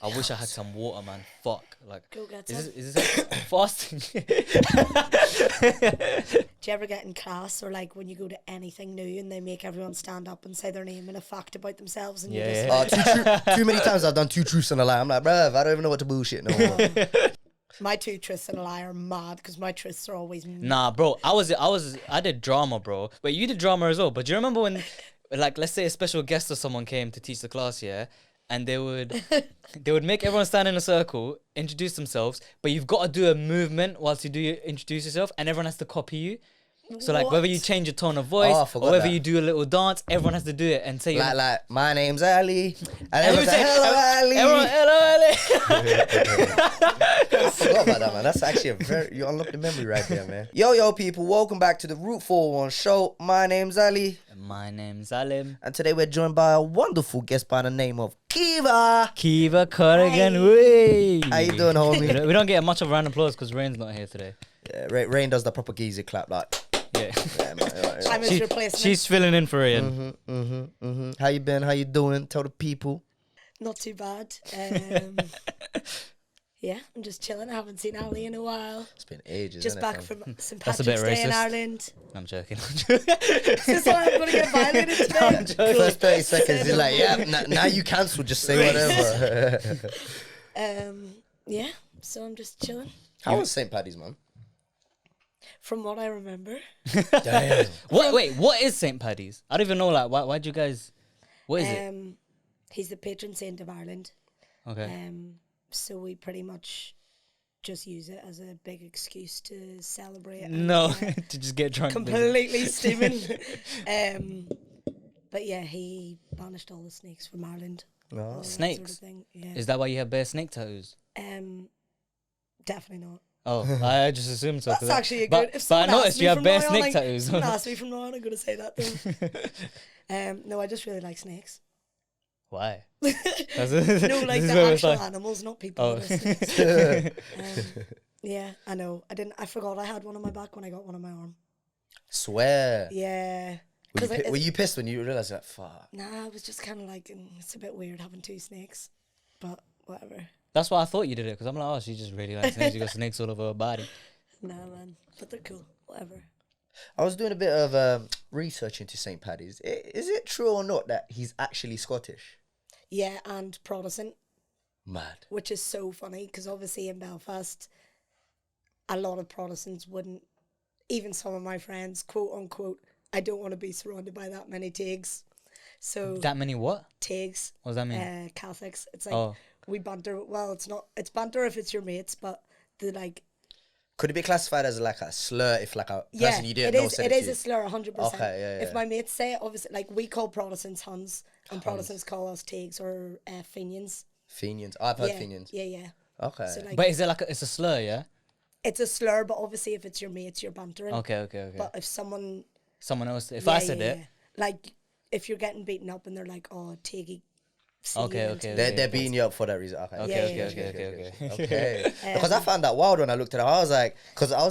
I wish I had some water, man. Fuck. Like, Go get some. is this fasting? Do you ever get in class or like when you go to anything new and they make everyone stand up and say their name and a fact about themselves and you're just like, too many times I've done 2 truths and a lie. I'm like, bruv, I don't even know what to bullshit no more. my 2 truths and a lie are mad because my truths are always mad. Nah, bro. I did drama, bro. Wait, you did drama as well. But do you remember when, like, let's say a special guest or someone came to teach the class, yeah? And they would make everyone stand in a circle, introduce themselves, but you've got to do a movement whilst you introduce yourself, and everyone has to copy you. So like whether you change your tone of voice or whether you do a little dance, everyone has to do it and say like my name's Ali, and everyone say hello Ali. Hello Ali. I forgot about that, man. That's actually you unlocked the memory right there, man. Yo people, welcome back to the Route 41 show. My name's Ali. My name's Alim. And today we're joined by a wonderful guest by the name of Ceeva Corrigan. Hey. How you doing, homie? We don't get much of a round of applause because Reyen's not here today. Yeah, Reyen does the proper geezer clap, like. Yeah. I'm his replacement. She's filling in for Reyen. How you been? How you doing? Tell the people. Not too bad. Yeah, I'm just chilling. I haven't seen Ali in a while. It's been ages. Just back from St That's a bit Patrick's Day in racist. Ireland. I'm joking. Is this why I'm going to get violated today? First 30 seconds, you're like, yeah, now you cancel, just say whatever. Yeah, so I'm just chilling. How was St Paddy's, man? From what I remember. Damn. Wait, what is St Paddy's? I don't even know, like, why'd you guys, what is it? He's the patron saint of Ireland. Okay. So we pretty much just use it as a big excuse to celebrate. No, to just get drunk. Completely steaming. But yeah, he banished all the snakes from Ireland. No. Snakes? Sort of thing. Yeah. Is that why you have bare snake tattoos? Definitely not. Oh, I just assumed so. That's actually a but, good. If but I someone noticed asked you me have from bare now on, snake like, tattoos. someone asked me from now on, I'm going to say that though. No, I just really like snakes. Why? No, like the actual animals, not people. Oh. Yeah, I know. I forgot I had one on my back when I got one on my arm. Swear. Yeah. Were you pissed when you realised that? Fuck. Nah, I was just kind of like, it's a bit weird having 2 snakes, but whatever. That's why I thought you did it, because I'm like, oh, she just really likes snakes. You got snakes all over her body. Nah, man, but they're cool. Whatever. I was doing a bit of research into St Paddy's. Is it true or not that he's actually Scottish? Yeah, and Protestant. Mad. Which is so funny, because obviously in Belfast, a lot of Protestants wouldn't, even some of my friends, quote unquote, I don't want to be surrounded by that many Tigs. So That many what? Tigs. What does that mean? Catholics. It's like we banter. Well, it's banter if it's your mates, but the like. Could it be classified as like a slur if like a person you didn't know said it it is to a slur, 100%. Okay, yeah. If my mates say it, obviously, like we call Protestants Huns, and Protestants call us Tigs or Fenians. Fenians. I've heard Fenians. Yeah. Okay. So, like, But is it like it's a slur, yeah? it's a slur, but obviously if it's your mates, you're bantering. Okay. But if someone Else, if I said it. like if you're getting beaten up and they're like, oh, Tiggy. Okay. They're beating you up for that reason. Okay. Because I found that wild when I looked at it. I was like,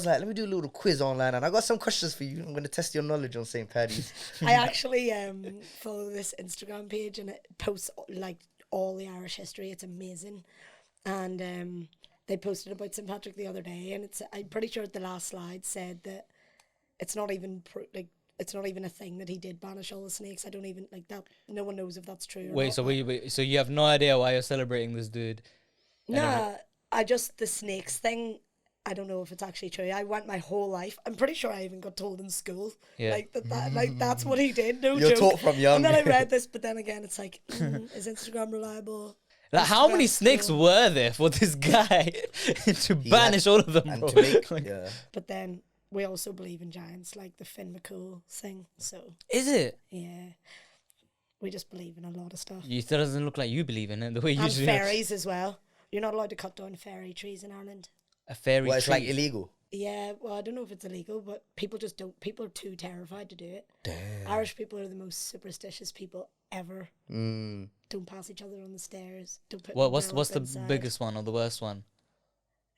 let me do a little quiz online, and I got some questions for you. I'm going to test your knowledge on St Paddy's. I actually follow this Instagram page, and it posts like all the Irish history. It's amazing, and they posted about St Patrick the other day, and I'm pretty sure the last slide said that it's not even it's not even a thing that he did banish all the snakes. I don't even like that. No one knows if that's true. Or not. So you have no idea why you're celebrating this dude? Nah, the snakes thing. I don't know if it's actually true. I went my whole life. I'm pretty sure I even got told in school, like that's what he did. No You're joke. taught from young. And then I read this, but then again, it's like, is Instagram reliable? Like, how many snakes were there for this guy to banish all of them, and bro? to make, yeah. But then we also believe in giants, like the Finn McCool thing. So Is it? yeah, we just believe in a lot of stuff. You still doesn't look like you believe in it the way you And usually. fairies as well. You're not allowed to cut down fairy trees in Ireland. A fairy Well, it's tree. like illegal. Yeah, well, I don't know if it's illegal, but people just don't. People are too terrified to do it. Damn. Irish people are the most superstitious people ever. Don't pass each other on the stairs. Don't put. What's milk the inside. biggest one or the worst one?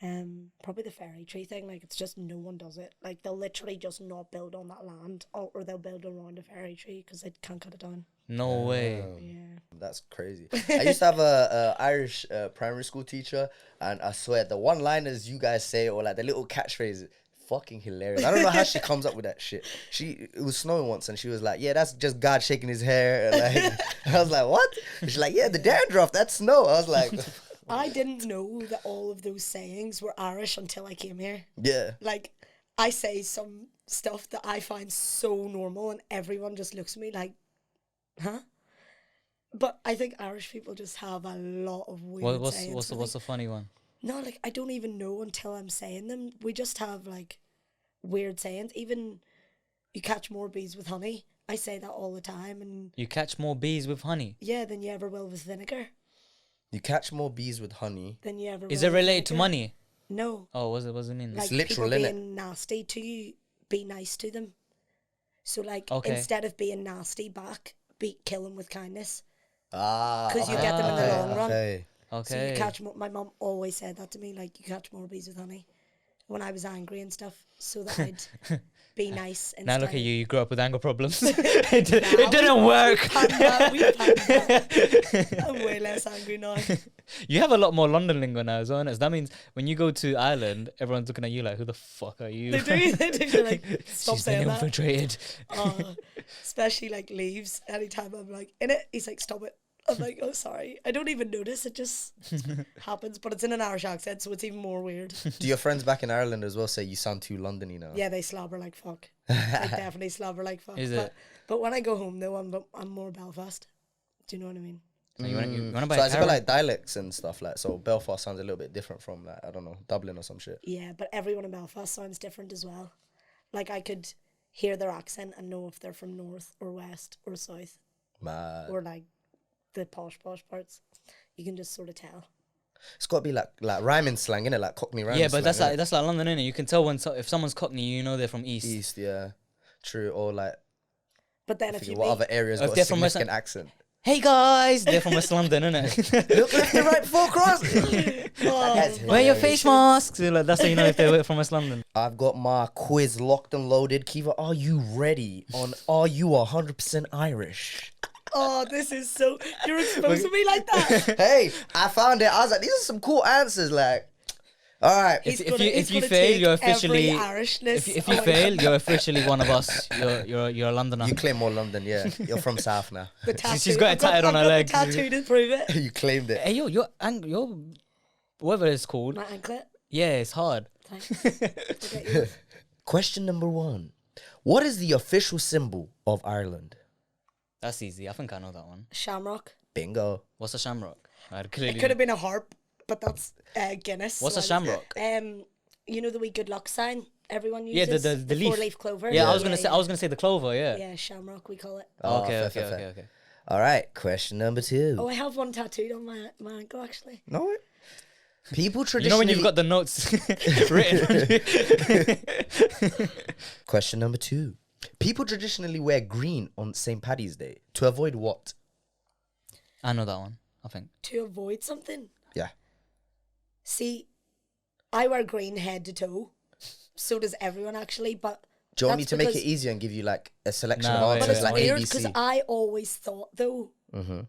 Probably the fairy tree thing. Like, it's just no one does it. Like, they'll literally just not build on that land, or they'll build around a fairy tree because they can't cut it down. No way. Yeah. That's crazy. I used to have a Irish primary school teacher, and I swear the one-liners you guys say, or like the little catchphrases, fucking hilarious. I don't know how she comes up with that shit. It was snowing once, and she was like, "Yeah, that's just God shaking his hair." And like, I was like, "What?" And she's like, "Yeah, the dandruff, that's snow." I was like, I didn't know that all of those sayings were Irish until I came here. "Yeah." Like, I say some stuff that I find so normal, and everyone just looks at me like, huh? But I think Irish people just have a lot of weird sayings. What's the funny one? No, like, I don't even know until I'm saying them. We just have, like, weird sayings. Even, you catch more bees with honey. I say that all the time. And You catch more bees with honey. yeah, than you ever will with vinegar. You catch more bees with honey. Than you ever Is will it with related to vinegar. money? No. Oh, what does it mean? Like, literal, people innit? being nasty to you, be nice to them. So, like, Okay. instead of being nasty back, kill them with kindness. Ah, 'Cause you get them in the long run. Okay. So Okay. you catch more. My mum always said that to me, like, you catch more bees with honey when I was angry and stuff, so that I'd be nice. Now look at instead. you. You grew up with anger problems. it didn't work. We've had that. I'm way less angry now. You have a lot more London lingo now, as well. So that means when you go to Ireland, everyone's looking at you like, "Who the fuck are you?" They do. They're like, stop She's saying been that. infiltrated. Especially like leaves. Anytime I'm like in it, he's like, stop it. I'm like, oh, sorry. I don't even notice. It just happens. But it's in an Irish accent, so it's even more weird. Do your friends back in Ireland as well say you sound too Londony now? Yeah, they slobber like fuck. They definitely slobber like fuck. Is but, it? But when I go home, though, I'm more Belfast. Do you know what I mean? So you wanna buy So a it's car? about like dialects and stuff like. So Belfast sounds a little bit different from like, I don't know, Dublin or some shit. Yeah, but everyone in Belfast sounds different as well. Like, I could hear their accent and know if they're from north or west or south Mad. or like the posh parts. You can just sort of tell. It's got to be like rhyming slang, innit? Like Cockney rhyming Yeah, but slang, that's like London, innit? You can tell when if someone's Cockney, you know they're from East. East, yeah. True. Or like, But then if figure you what meet, other areas If got a they're from West significant accent? Hey guys, they're from West London, innit? Look left and right before crossing. Wear your face masks. Like, that's how you know if they're from West London. I've got my quiz locked and loaded. Kiva, are you ready on Are You 100% Irish? oh, this is so, you're exposing me like that. Hey, I found it. I was like, these are some cool answers. Like, all right. He's If gonna- you he's if you gonna fail, take you're officially every Irishness if you away fail, from you're officially one of us. You're a Londoner. You claim more London, yeah. You're from South now. the tattoo. She's got it I've tatted on I've her got legs. the tattoo to prove it. You claimed it. Hey your whatever it's called. My anklet. Yeah, it's hard. Thanks. I'll get you. Question number 1. What is the official symbol of Ireland? That's easy. I think I know that one. Shamrock. Bingo. What's a shamrock? It could have been a harp, but that's Guinness. What's a so I was- shamrock? You know the wee good luck sign everyone Yeah, uses. the leaf. 4-leaf clover. Yeah, I was gonna say the clover. Yeah. Yeah, shamrock we call it. Oh, Okay, fair, fair. okay. All right. Question number 2. Oh, I have one tattooed on my ankle actually. No. People You traditionally. know when you've got the notes written. Question number 2. People traditionally wear green on St Paddy's Day to avoid what? I know that one. I think. To avoid something. Yeah. See, I wear green head to toe. So does everyone actually, but Do you want me that's to make it because- easier and give you like a selection No, of wait, But answers it's wait, like weird A, B, because C? I always thought though Mm-hmm.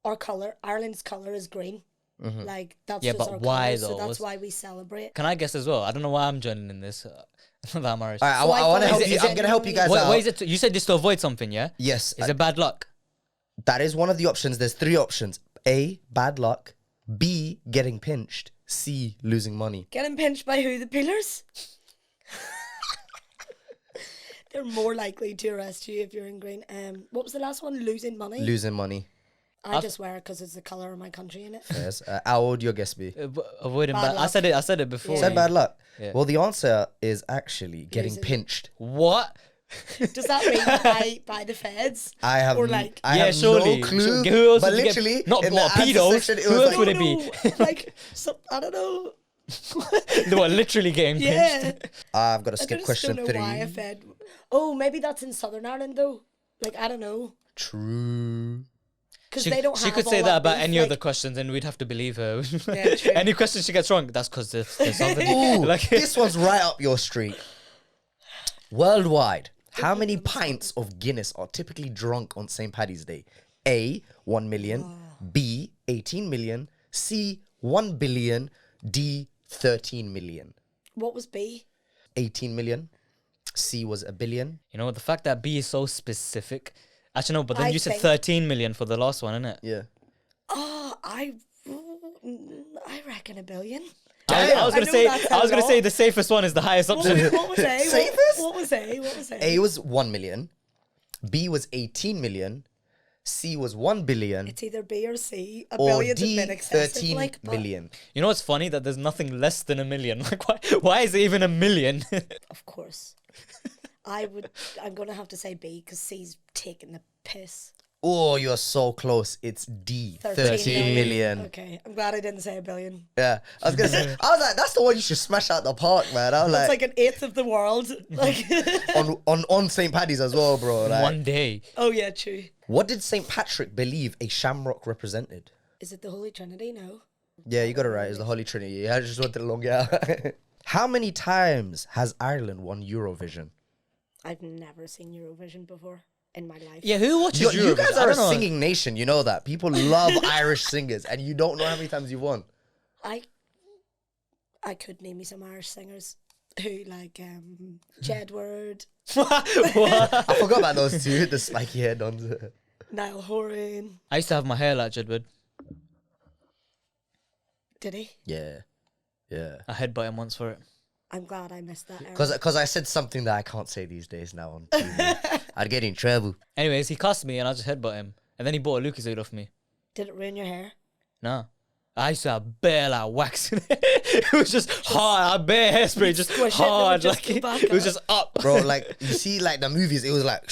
our colour, Ireland's colour is green. Like that's Yeah, just but our why colour, so though? that's What's- why we celebrate. Can I guess as well? I don't know why I'm joining in this. Not that I'm Irish. All right, So I I want to thought- help Is you. it I'm gonna help you guys out. What is it? You said this to avoid something, yeah? Yes, Is it bad luck? that is one of the options. There's 3 options: A, bad luck; B, getting pinched; C, losing money. Getting pinched by who? The pillars? They're more likely to arrest you if you're in green. What was the last one? Losing money? Losing money. I just wear it because it's the colour of my country in it. Yes. How would your guess be? Avoiding Bad bad. I luck. said it before. Yeah. Said bad luck. Yeah. Well, the answer is actually getting Losing. pinched. What? Does that mean by the feds? I have, Or like, I Yeah, have surely. no clue. So who else but would you get- literally, not in what, the answer pedos? section, it Who was else like, would it be? like, I don't know. They were literally getting Yeah. pinched. I've got to I skip just question don't know why a 3. fed. Oh, maybe that's in Southern Ireland though. Like, I don't know. True. because She, they don't. she have could all say that about beef, any like, other questions, and we'd have to believe her. Yeah, true. Any question she gets wrong, that's because there's something. Ooh, Like, this one's right up your street. Worldwide, how many pints of Guinness are typically drunk on St Paddy's Day? A, 1 million. B, 18 million. C, 1 billion. D, 13 million. What was B? 18 million. C was a billion. you know, the fact that B is so specific. Actually, no, but then I you said think- 13 million for the last one, innit? Yeah. Oh, I reckon a billion. I was I gonna know say, that's I was a gonna say lot. the safest one is the highest What option. was A? Safest? What was A? What was A? A was 1 million. B was 18 million. C was 1 billion. It's either B or C. A Or billion's a D, bit excessive, 13 like, but million. You know what's funny? That there's nothing less than a million. Like, why is it even a million? Of course. I'm gonna have to say B because C's taking the piss. Oh, you're so close. It's D, 13 million. Okay, I'm glad I didn't say a billion. Yeah, I was gonna say. I was like, that's the one you should smash out the park, man. I was It's like, like an eighth of the world. Like, on St Paddy's as well, bro. Like, One day. oh yeah, true. what did St Patrick believe a shamrock represented? Is it the Holy Trinity? No. Yeah, you got it right. It's the Holy Trinity. Yeah, I just wanted to long it out. How many times has Ireland won Eurovision? I've never seen Eurovision before in my life. Yeah, who watches You Eurovision? guys I are a don't know. singing nation. You know that. People love Irish singers, and you don't know how many times you've won. I could name me some Irish singers who like Jedward, I forgot about those two, the spiky hair dons. Niall Horan. I used to have my hair like Jedward. Did he? Yeah, yeah. I headbutt him once for it. I'm glad I missed that. Era. Because I said something that I can't say these days now on TV. I'd get in trouble. Anyways, he cussed me and I just headbutt him. And then he bought a Lucasade off me. Did it ruin your hair? No. I used to have bare like wax in it. It was just hard. I bare hairspray, just squish it and it would hard. just Like go back it was up. just up. Bro, like, you see, like, the movies, it was like,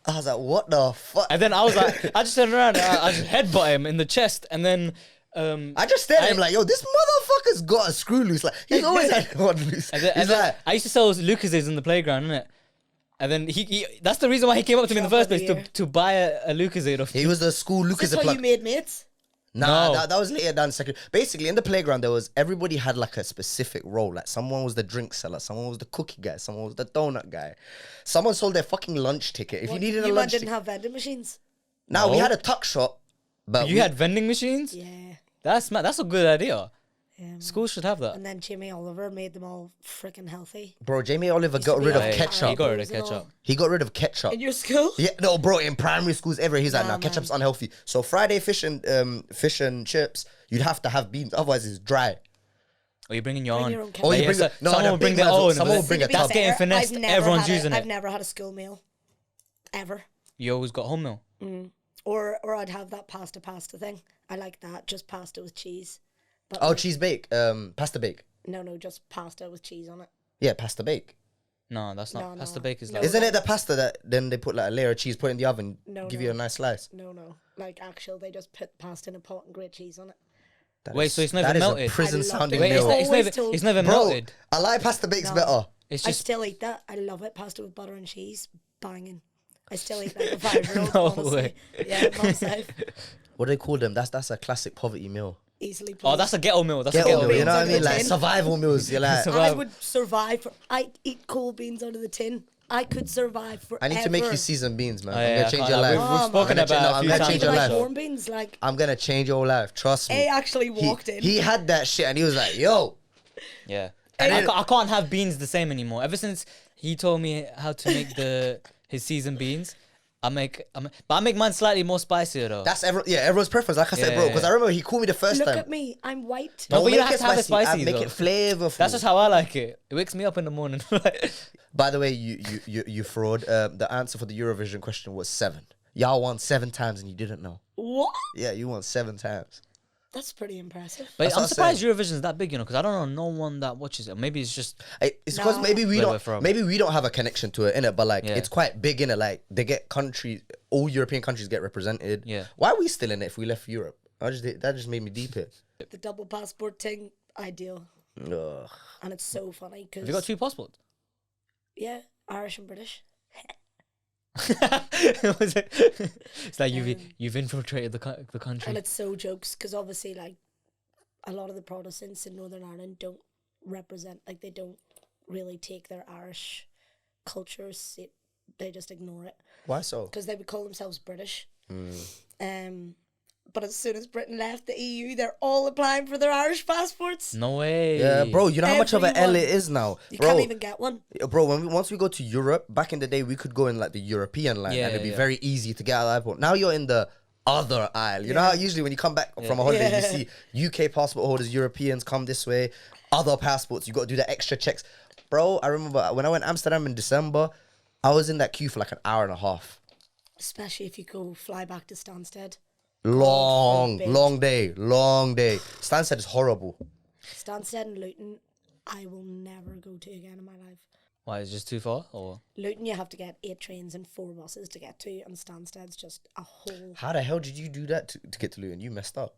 I was like, what the fuck? And then I was like, I just turned around and I just headbutt him in the chest. And then I just stared at him like, yo, this motherfucker's got a screw loose. Like, he's always had one loose. And then, He's like, I used to sell Lucasades in the playground, innit? And then he that's the reason why he came up to me in the Drop first of place the year. to buy a Lucasade off me. he was the school Is Lucas this how plug. you made mates? Nah, No. that was later down the second. Basically, in the playground, everybody had like a specific role. Like, someone was the drink seller, someone was the cookie guy, someone was the donut guy. Someone sold their fucking lunch ticket. If you needed a you lunch didn't ticket. have vending machines. Now, we No. had a tuck shop, but You had vending machines? Yeah. That's a good idea. Yeah. Schools should have that. And then Jamie Oliver made them all freaking healthy. Bro, Jamie Oliver Used to got be rid of like ketchup. He got rid of and all. ketchup. He got rid of ketchup. In your school? Yeah, no, bro, in primary schools ever, he's like, Nah, nah, ketchup's man. unhealthy. So Friday fish and chips, you'd have to have beans, otherwise it's dry. Or you bring in your Bring own. your own Or ketchup. you Yeah, bring so a, no, someone the will bring big their ones, own. someone will but bring a To be that's tub. getting fair, finessed. I've never Everyone's had using I've it. never had a school meal. Ever. You always got home meal. Or I'd have that pasta thing. I like that. Just pasta with cheese. But Oh, like- cheese bake, pasta bake. No, just pasta with cheese on it. Yeah, pasta bake. No, that's not. No, Pasta no. bake is No. like. Isn't it the pasta that then they put like a layer of cheese, put it in the oven, No, give no. you a nice slice? No. Like actual, they just put pasta in a pot and grate cheese on it. That Wait, is- so it's not that even is melted? a prison I love sounding it. Wait, it's meal. not. Always It's told- never Bro, melted. I like pasta bake's No. better. It's I just. still eat that. I love it. Pasta with butter and cheese. Banging. I still eat like a 5-year-old, No honestly. way. Yeah, mom's safe. What do they call them? That's a classic poverty meal. Easily Oh, pleased. that's a ghetto meal. That's Get a ghetto on meal. you know what I Beans mean? out of Like the tin. survival meals. You're like, Survival. I would survive for. I eat cold beans out of the tin. I could survive forever. I need to make you seasoned beans, man. Oh, I'm yeah, gonna I change can't- your like, life. we've Oh, spoken man. about it a I'm few gonna times. change your like life. corn beans. Like I'm gonna change your life. Trust me. A actually walked in. He had that shit and he was like, yo. Yeah. And then- I can't have beans the same anymore. Ever since he told me how to make his seasoned beans, I make mine slightly more spicier though. That's everyone's preference. Like I said, Yeah, bro, yeah, because yeah. I remember he called me the first Look time. at me. I'm white. No, but you make don't have to have it spicy, Make though. it flavorful. That's just how I like it. It wakes me up in the morning. By the way, you fraud. The answer for the Eurovision question was 7. Y'all won 7 times and you didn't know. What? Yeah, you won 7 times. That's pretty impressive. But That's I'm what I'm surprised Eurovision's that big, because I don't know no one that watches it. Maybe it's just It's because Nah. maybe we Where we're don't from. maybe we don't have a connection to it in it, but like Yeah. it's quite big in it. Like they get countries, all European countries get represented. Yeah. Why are we still in it if we left Europe? That just made me deep it. The double passport thing, ideal. Ugh. And it's so funny because have you got 2 passports? yeah, Irish and British. Was it? It's like you've infiltrated the And country. it's so jokes because obviously, like, a lot of the Protestants in Northern Ireland don't represent, like, they don't really take their Irish culture. They just ignore it Why so? because they would call themselves British. But as soon as Britain left the EU, they're all applying for their Irish passports. No way. Yeah, bro. You know how much of an L Everyone. it is now, You bro. can't even get one. Bro, once we go to Europe, back in the day, we could go in like the European line, Yeah, and it'd be yeah. very easy to get out of the airport. Now you're in the other aisle. You know how usually when you come back from a holiday, Yeah. you see UK passport holders, Europeans come this way, other passports. You got to do the extra checks, bro. I remember when I went to Amsterdam in December, I was in that queue for like an hour and a half. Especially if you go fly back to Stansted. Long forbid. day. Stansted is horrible. Stansted and Luton, I will never go to again in my life. Why, it's just too far? Or Luton, you have to get 8 trains and 4 buses to get to, and Stansted's just a whole. How the hell did you do that to get to Luton? You messed up.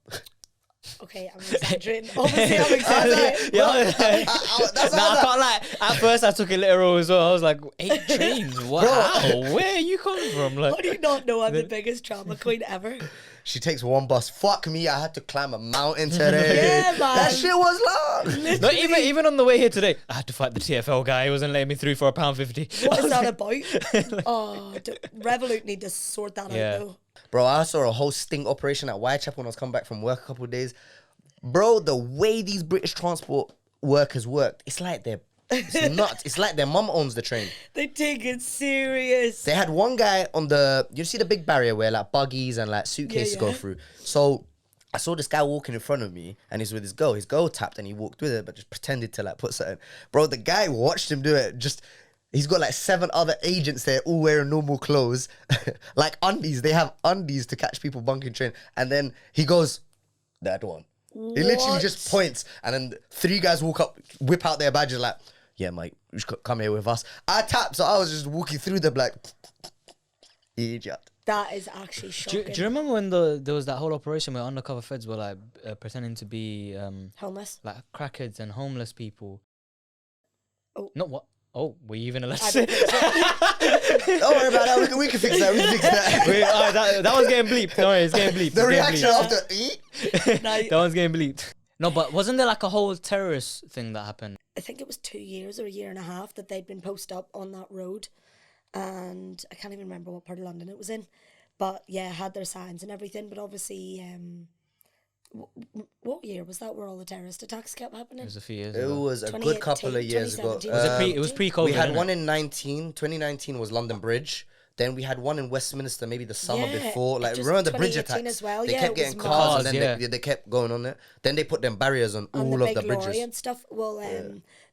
Okay, I'm exaggerating. Obviously, I'm exaggerating. yeah, That's nah, I can't lie. At first, I took it literal as well. I was like, 8 trains? Wow, where are you coming from? How Like, do you not know I'm the biggest drama queen ever? She takes one bus. Fuck me, I had to climb a mountain today. Yeah, man. That shit was long. no, even on the way here today, I had to fight the TFL guy. He wasn't letting me through for £1.50. What is that about? Revolut need to sort that Yeah. out, though. Bro, I saw a whole sting operation at Whitechapel when I was coming back from work a couple of days. Bro, the way these British transport workers worked, it's nuts. It's like their mum owns the train. They take it serious. They had one guy on you see the big barrier where like buggies and like suitcases go yeah. through. So I saw this guy walking in front of me and he's with his girl. His girl tapped and he walked with it, but just pretended to like put something. Bro, the guy watched him do it. He's got like 7 other agents there, all wearing normal clothes, like undies. They have undies to catch people bunking train. And then he goes, that one. He literally What? just points, and then 3 guys walk up, whip out their badges like, yeah, mate, you should come here with us. I tapped, so I was just walking through them like, idiot. That is actually do shocking. you remember when there was that whole operation where undercover feds were like pretending to be Homeless? like crackheads and homeless people? Oh. Not what? Oh, were you even allowed to I say? don't think so. Don't worry about that. We can fix that. We can fix that. Wait, that was getting bleeped. Don't worry, it's getting bleeped. The It's getting reaction bleeped. after Now, That one's getting bleeped. No, but wasn't there like a whole terrorist thing that happened? I think it was 2 years or a year and a half that they'd been posted up on that road, and I can't even remember what part of London it was in, but yeah, had their signs and everything. But obviously, what year was that where all the terrorist attacks kept happening? It was a few years It ago. was a good couple of 2018, years ago. 2017. It was pre-COVID. We had innit? one in 2019 was London Bridge. Then we had one in Westminster, maybe the summer Yeah, before. it Like, just- remember the bridge 2018 attacks? as well, They yeah, kept it was getting mad. cars, and then Yeah. they kept going on it. Then they put them barriers on And all the of the big lorry bridges. and stuff. Well,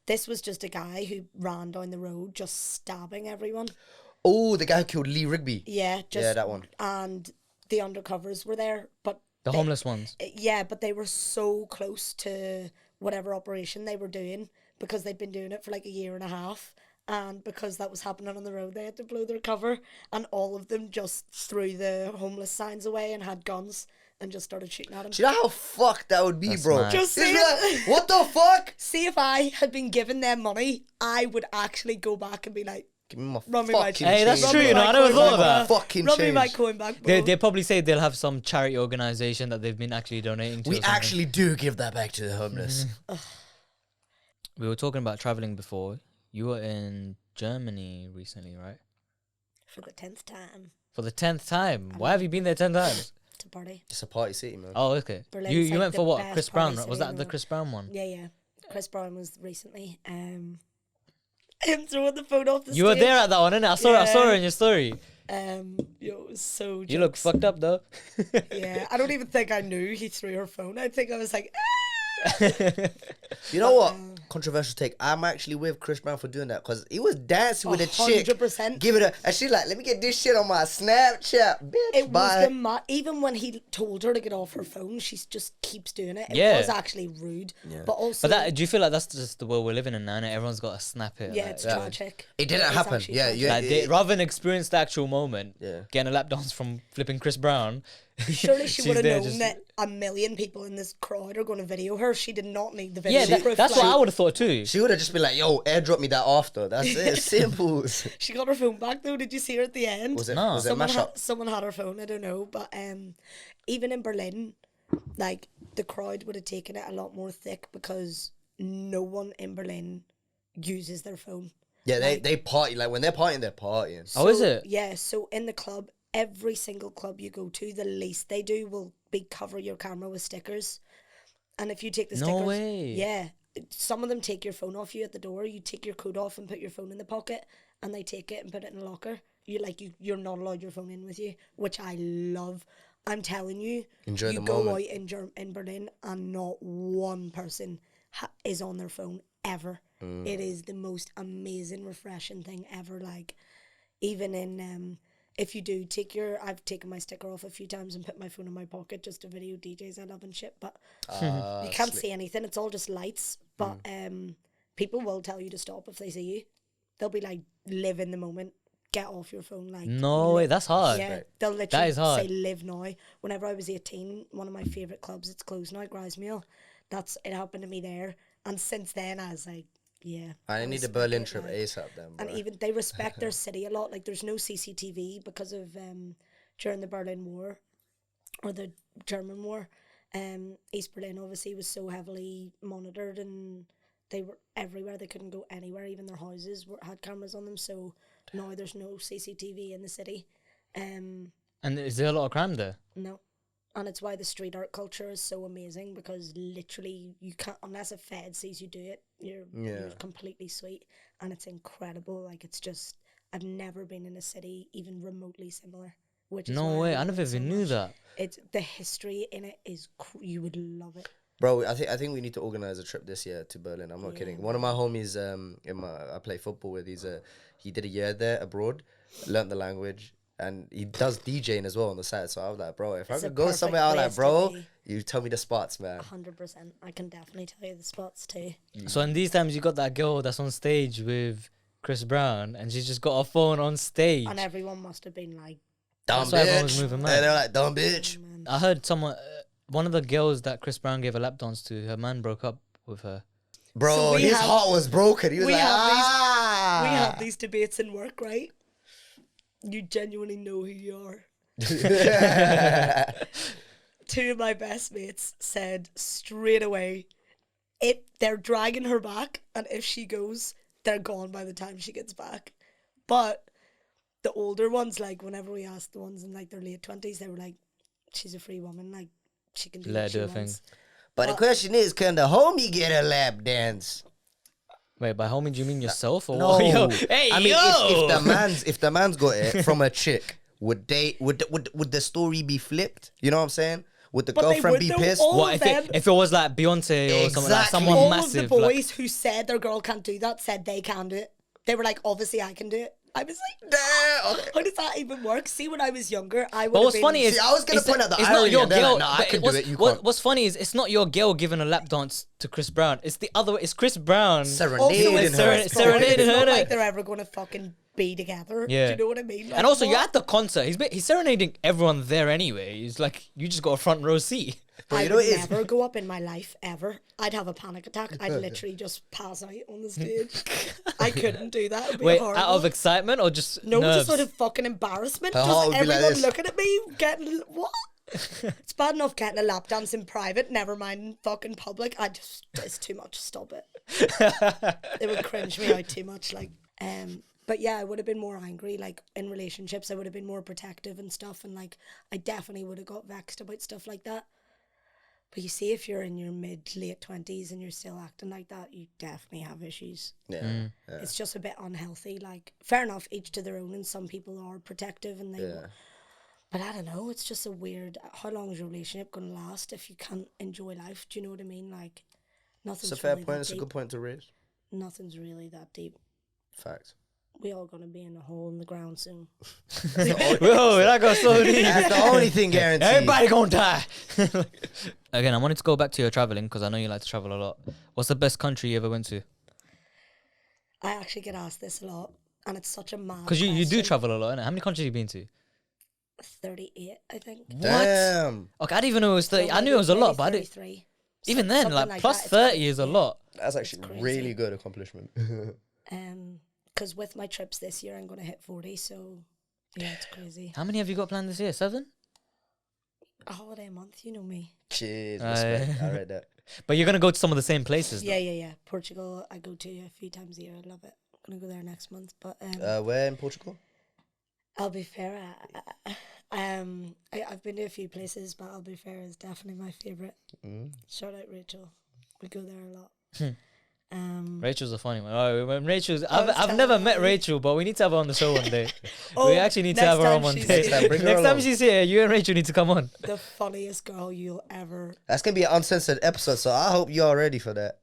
this was just a guy who ran down the road just stabbing everyone. Oh, the guy who killed Lee Rigby. Yeah, just Yeah, that one. And the undercovers were there, but The homeless ones. yeah, but they were so close to whatever operation they were doing because they'd been doing it for like a year and a half. And because that was happening on the road, they had to blow their cover. And all of them just threw the homeless signs away and had guns and just started shooting at them. Do you know how fucked that would be, That's bro? mad. Just It's saying. like, what the fuck? See, if I had been given them money, I would actually go back and be like, Give me my Run me my fucking Hey, that's change, true, bro. you know, I never thought of that. Fucking rub me my change. coin back, bro. They probably say they'll have some charity organization that they've been actually donating to. We or something. actually do give that back to the homeless. We were talking about traveling before. You were in Germany recently, right? For the 10th time For the 10th time. Why have you been there 10 times? to party. It's a party city, man. Oh, okay. Berlin's You like went the for what? best Chris party Brown, right? Was city that in the the Chris Brown one? Yeah. Chris Brown was recently. Him throwing the phone off the You were stage. there at that one, innit? I saw her Yeah. in your story. It was so You look jokes. fucked up though. Yeah, I don't even think I knew he threw her phone. I think I was like, You know what? Controversial take. I'm actually with Chris Brown for doing that because he was dancing with a chick. 100%. Give it a, and she's like, let me get this shit on my Snapchat, bitch. it Bye. was even when he told her to get off her phone, she just keeps doing it. It Yeah. was actually rude, but also, But do you feel like that's just the world we're living in now? Innit? Everyone's got to snap it. yeah, like, it's tragic. It didn't is happen. actually Yeah, tragic. yeah. Like, rather than experience the actual moment, Yeah. getting a lap dance from flipping Chris Brown, Surely she She's would have there known just- that a million people in this crowd are going to video her. She did not need the video. Yeah, proof, that's like, what I would have thought too. She would have just been like, "Yo, airdrop me that after." That's it. Simple. She got her phone back though. Did you see her at the end? Was it? No. Was it a mashup? Someone had her phone. I don't know, but even in Berlin, like the crowd would have taken it a lot more thick because no one in Berlin uses their phone. Yeah, they party. Like when they're partying, they're partying. Oh, is it? Yeah. So in the club, every single club you go to, the least they do will be cover your camera with stickers. And if you take the No stickers, way. yeah, some of them take your phone off you at the door. You take your coat off and put your phone in the pocket, and they take it and put it in a locker. You're not allowed your phone in with you, which I love. I'm telling you, Enjoy you the go moment. out in Berlin and not one person is on their phone ever. It is the most amazing, refreshing thing ever. Like, even in if you do I've taken my sticker off a few times and put my phone in my pocket just to video DJs I love and shit. But you can't see anything. It's all just lights. But people will tell you to stop if they see you. They'll be like, live in the moment. Get off your phone. Like, No way, that's hard. yeah, they'll literally is hard. say live now. Whenever I was 18, one of my favourite clubs, it's closed now, Grismeal. It happened to me there. And since then, I was like, yeah. I need a respect Berlin it, trip like. ASAP then, bro. And even they respect their city a lot. Like, there's no CCTV because of during the Berlin War or the German War. East Berlin obviously was so heavily monitored, and they were everywhere. They couldn't go anywhere. Even their houses had cameras on them. So now there's no CCTV in the city. And is there a lot of crime there? No. And it's why the street art culture is so amazing, because literally you can't, unless a Fed sees you do it, you're completely sweet. And it's incredible. Like, it's just, I've never been in a city even remotely similar. Which is No why way, I love never it so even knew much. that. It's the history in it is you would love it. Bro, I think we need to organize a trip this year to Berlin. I'm not kidding. One of my homies, I play football with. He did a year there abroad, learnt the language, and he does DJing as well on the side. So I was like, bro, if It's I a could go perfect somewhere, I was like, place to bro, be. you tell me the spots, man. 100%. I can definitely tell you the spots too. So in these times, you got that girl that's on stage with Chris Brown, and she's just got her phone on stage. And everyone must have been like, Dumb That's why everyone was bitch. moving And mad. they're like, dumb bitch. man. I heard someone, one of the girls that Chris Brown gave a lap dance to, her man broke up with her. Bro, So we his have- heart was broken. He was we like, have we have ah. these debates in work, right? You genuinely know who you are. Two of my best mates said straight away, if they're dragging her back, and if she goes, they're gone by the time she gets back. But the older ones, like whenever we asked the ones in like their late 20s, they were like, she's a free woman, like she can do Let what her she do her thing. wants. But the question is, can the homie get a lap dance? Wait, by homie, do you mean yourself or No. what? Yo, hey, I mean, yo! if the man's got it from a chick, would the story be flipped? You know what I'm saying? Would the But they girlfriend would be though, pissed? all What of if them, it was like Beyonce or something, like Exactly. someone all massive? of the like, boys who said their girl can't do that said they can do it. They were like, obviously I can do it. I was like, Damn, okay. how does that even work? See, when I was younger, I would. but what's funny is, See, I was gonna it's point out the it's not irony your and they're girl. like, nah, I but can do what's- it, you can't. What's funny is it's not your girl giving a lap dance to Chris Brown. It's the other. It's Chris Brown. Serenading it's her. serenading not her. like they're ever going to fucking be together. Yeah. Do you know what I mean? Like, And also, you're what? at the concert. He's serenading everyone there anyway. It's like you just got a front row seat. But I you know would what it is? never go up in my life ever. I'd have a panic attack. I'd literally just pass out on the stage. I couldn't do that. It'd be Wait, horrible. out of excitement or just no, nerves? just sort of fucking embarrassment. Her heart Just would be like everyone this. looking at me, getting what? It's bad enough getting a lap dance in private. Never mind in fucking public. It's too much. Stop it. It would cringe me out too much. Like, but yeah, I would have been more angry. Like in relationships, I would have been more protective and stuff. And like, I definitely would have got vexed about stuff like that. But you see, if you're in your late 20s and you're still acting like that, you definitely have issues. Yeah. It's just a bit unhealthy. Like, fair enough, each to their own, and some people are protective and they. Yeah. But I don't know. It's just a weird. How long is your relationship gonna last if you can't enjoy life? Do you know what I mean? Like, nothing's It's a fair really point. that It's a deep. good point to raise. Nothing's really that deep. Fact. We all gonna be in a hole in the ground soon. Whoa, that got so deep. That's the only thing guaranteed. Everybody gonna die. Again, I wanted to go back to your traveling because I know you like to travel a lot. What's the best country you ever went to? I actually get asked this a lot, and it's such a mad. Because you do question. travel a lot, innit? How many countries have you been to? 38, I think. What? Damn. Okay, I didn't even know it was 30. So I knew it was a lot, maybe but I didn't. 33. Even then, Something like plus that. It's 30 crazy. is a lot. That's actually crazy. really good accomplishment. Because with my trips this year, I'm gonna hit 40. So yeah, it's crazy. How many have you got planned this year? 7? A holiday a month, you know me. Cheers, respect. I read that. But you're gonna go to some of the same places. Yeah. Portugal, I go to a few times a year. I love it. I'm gonna go there next month. But Where in Portugal? I'll be fair. I've been to a few places, but I'll be fair is definitely my favorite. Shout out Rachel. We go there a lot. Rachel's a funny one. Oh, when Rachel's, was I've never telling met you. Rachel, but we need to have her on the show one day. Oh, we actually need to next have her on time one she's day. here. Next time, bring her Next time along. she's here, you and Rachel need to come on. The funniest girl you'll ever. That's gonna be an uncensored episode, so I hope you're ready for that.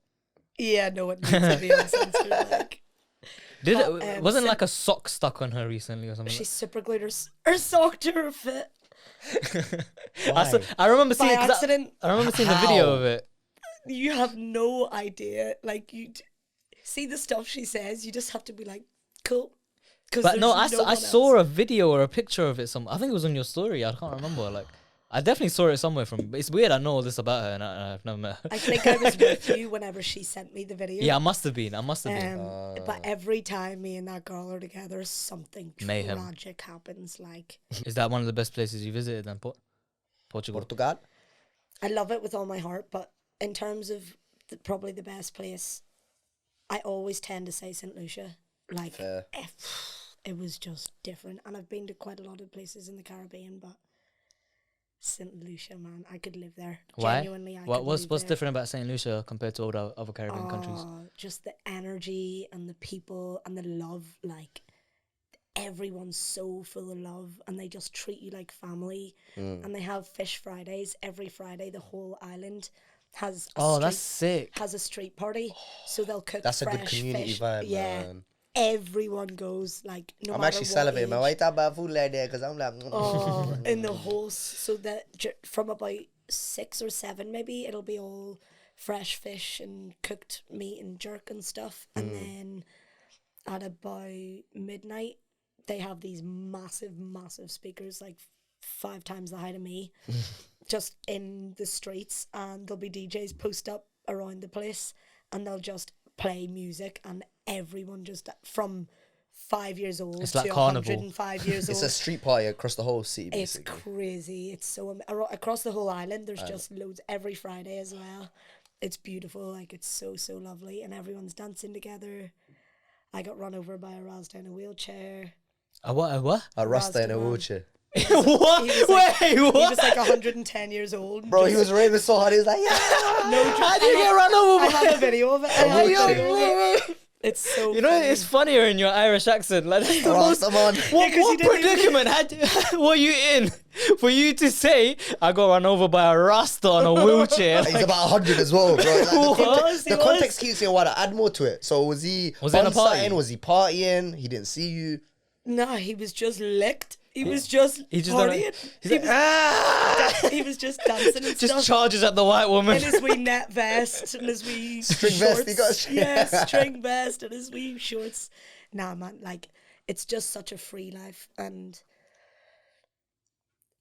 Yeah, no, it needs to be uncensored. Like, Wasn't St- like a sock stuck on her recently or something? she super glued her sock to her foot I remember by seeing. 'Cause accident. I remember seeing the video How? of it. You have no idea. Like see the stuff she says, you just have to be like, cool. But no, I saw a video or a picture of it. I think it was on your story. I can't remember. Like, I definitely saw it somewhere from. But it's weird. I know all this about her, and I've never met her. I think I was with you whenever she sent me the video. Yeah, I must have been. But every time me and that girl are together, something Mayhem. tragic happens. Like, Is that one of the best places you visited then? Portugal. Portugal? I love it with all my heart, but in terms of probably the best place, I always tend to say St Lucia. Like, Fair. it was just different. And I've been to quite a lot of places in the Caribbean, but St Lucia, man, I could live there. Why? Genuinely, What's there. different about St Lucia compared to all the other Caribbean countries? Just the energy and the people and the love. Like, everyone's so full of love and they just treat you like family. And they have fish Fridays every Friday. The whole island has That's sick. has a street party, so they'll cook. That's a fresh good community fish. vibe, Yeah, man. everyone goes. Like, no I'm matter actually what salivating, man. age. Why you talk about food like that? Because I'm like, Oh, in the whole so that from about 6 or 7 maybe it'll be all fresh fish and cooked meat and jerk and stuff, and then at about midnight they have these massive speakers, like 5 times the height of me, just in the streets, and there'll be DJs post up around the place and they'll just play music, and everyone just from 5 years old It's to like carnival. 105 years it's old. a street party across the whole city, It's basically. crazy. It's so across the whole island. There's just loads every Friday as well. It's beautiful. Like, it's so lovely, and everyone's dancing together. I got run over by a Rasta in a wheelchair. A what? A Rasta in a Rastaman. wheelchair. What? He was like, Wait, He what? was like 110 years old. Bro, he just- was raving so hard. He was like, yeah. How do you get run over? I have a video of it. I have a wheelchair. video of it. It's so. You know, funny. it's funnier in your Irish accent. Like, that's the most. Rasta man. What, Yeah, 'cause what he didn't predicament were you in for you to say I got run over by a Rasta on a wheelchair? He's about 100 as well, bro. Like, What? the context keeps saying, why to add more to it. So was he Was he in a party? bun-sutting? Was he partying? He didn't see you. Nah, he was just licked. He was just He just done partying. it. He's like, ah! He was just dancing and Just stuff. charges at the white woman. In his wee net vest and his wee String shorts. vest, he got a- Yeah, string vest and his wee shorts. Nah, man, like, it's just such a free life, and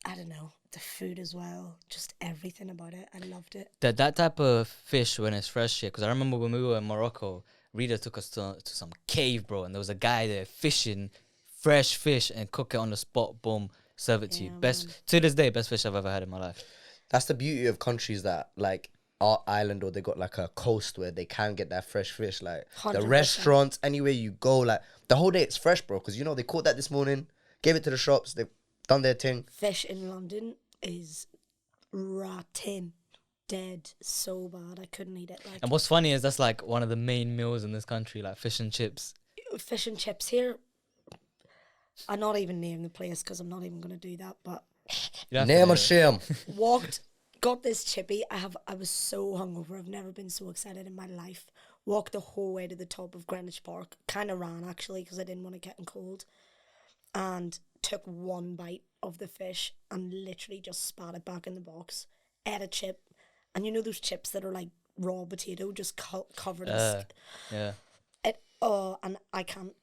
I don't know, the food as well, just everything about it. I loved it. That type of fish when it's fresh here, because I remember when we were in Morocco, Rita took us to some cave, bro, and there was a guy there fishing fresh fish and cook it on the spot, boom, serve it to you. Yeah, Best man. to this day, best fish I've ever had in my life. That's the beauty of countries that, like, our island, or they got like a coast where they can get that fresh fish. Like, the 100%. restaurants, anywhere you go, like, the whole day it's fresh, bro. Because, you know, they caught that this morning, gave it to the shops, they've done their thing. Fish in London is rotten, dead, so bad. I couldn't eat it. Like, And what's funny is that's like one of the main meals in this country, like fish and chips. fish and chips here. I'm not even naming the place because I'm not even going to do that, but You don't have to Name name or it. shame. got this chippy. I was so hungover. I've never been so excited in my life. Walked the whole way to the top of Greenwich Park. Kind of ran, actually, because I didn't want to get in cold. And took one bite of the fish and literally just spat it back in the box. Ate a chip. And you know those chips that are like raw potato, just covered in Yeah. and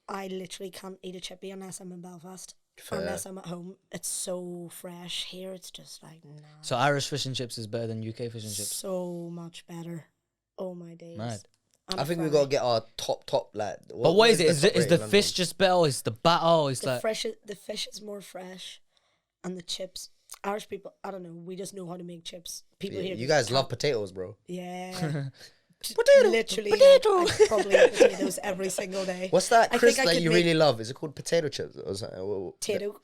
I literally can't eat a chippy unless I'm in Belfast. Fair. unless I'm at home. It's so fresh. Here it's just like, nah. So Irish fish and chips is better than UK fish and chips. So much better. Oh my days. Mad. And I a think we fry. gotta get our top like. But what is it? top Is the rated fish London? just better? Or is the batter? Or is like The fish is more fresh, and the chips. Irish people, I don't know. We just know how to make chips. People Yeah, here. you just guys love can't- potatoes, bro. Yeah. Potato, Literally, potato. I could probably eat potatoes every single day. What's that I crisp think I that could you make- really love? Is it called potato chips or something? Potato.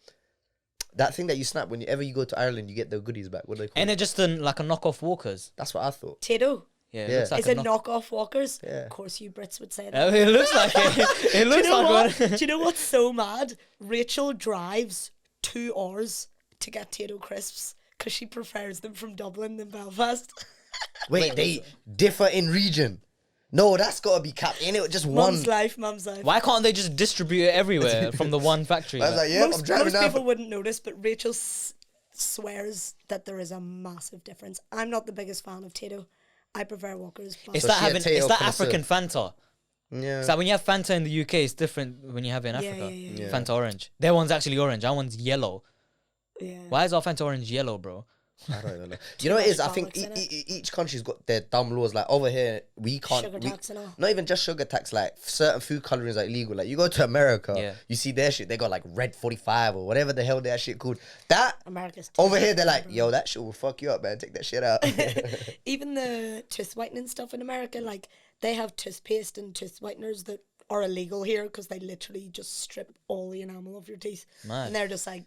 That thing that you snap whenever you go to Ireland, you get the goodies back. What do they call and it? it just like a knockoff Walkers. That's what I thought. Potato. Yeah, Yeah. It looks like Is a it knockoff Walkers? Yeah. Of course, you Brits would say that. It looks like it. It Do you looks know like what? one. Do you know what's so mad? Rachel drives 2 hours to get potato crisps because she prefers them from Dublin than Belfast. Wait, they differ in region. No, that's gotta be capped. Ain't it just one? Mum's life, mum's life. Why can't they just distribute it everywhere from the one factory? I was like, yeah, I'm most driving people now. wouldn't notice, but Rachel swears that there is a massive difference. I'm not the biggest fan of Tato. I prefer Walkers. But It's So that she a having. Tato It's that connoisseur. African Fanta. Yeah. It's like when you have Fanta in the UK, it's different when you have it in Yeah, Africa. yeah. Fanta orange. Their one's actually orange. Our one's yellow. Yeah. Why is our Fanta orange yellow, bro? I don't even know. You know what it is? I much think bollocks in it. each country's got their dumb laws. Like over here, we can't. Sugar tax and all. Not even just sugar tax. Like certain food colorings are illegal. Like you go to America, Yeah. you see their shit. They got like red 45 or whatever the hell that shit called. That America's over here, they're terrible, like, yo, that shit will fuck you up, man. Take that shit out. Even the tooth whitening stuff in America, like they have toothpaste and tooth whiteners that are illegal here because they literally just strip all the enamel off your teeth, Mad. and they're just like,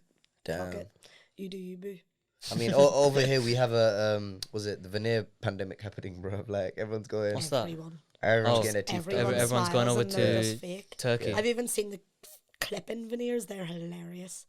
fuck Damn. it, you do you boo. I mean, over here we have a was it the veneer pandemic happening, bro? Like everyone's going, What's that? Everyone, everyone's Oh. getting their teeth everyone done. everyone's going smiles over and they're to just fake. Turkey. I've even seen the clip-in veneers. They're hilarious.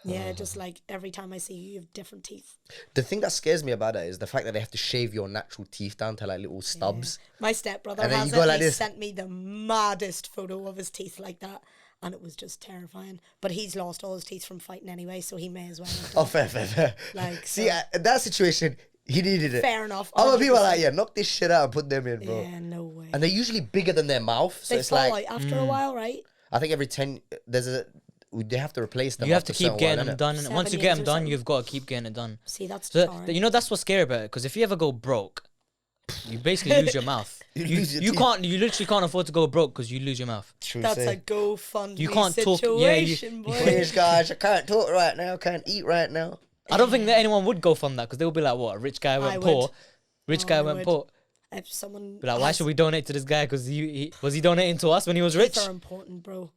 Yeah, just like every time I see you, you have different teeth. The thing that scares me about that is the fact that they have to shave your natural teeth down to like little stubs. My stepbrother And then has you go it. like He this. sent me the maddest photo of his teeth like that, and it was just terrifying. But he's lost all his teeth from fighting anyway, so he may as well. have Oh, done. fair. Like, See, so- in that situation, he needed it. Fair enough. Other people are 100%. like, yeah, knock this shit out and put them in, bro. Yeah, no way. And they're usually bigger than their mouth, so They it's fall like out after a while, right? I think every 10 they have to replace them. You have after to a keep certain getting while, them innit? done. And 7 once you get years them or done, something. you've got to keep getting it done. See, that's So jarring. you know that's what's scary about it. Because if you ever go broke, you basically lose your mouth. You You, lose your you teeth. can't. You literally can't afford to go broke because you lose your mouth. True That's say. a GoFundMe You can't talk- yeah, you- situation, you boy. Please, guys, I can't talk right now. Can't eat right now. I don't think that anyone would go from that because they would be like, "What? A rich guy I went would. poor. Rich Oh, guy I went would. poor." If someone Be like, why has- should we donate to this guy? Because was he donating to us when he was rich? Teeth are important, bro.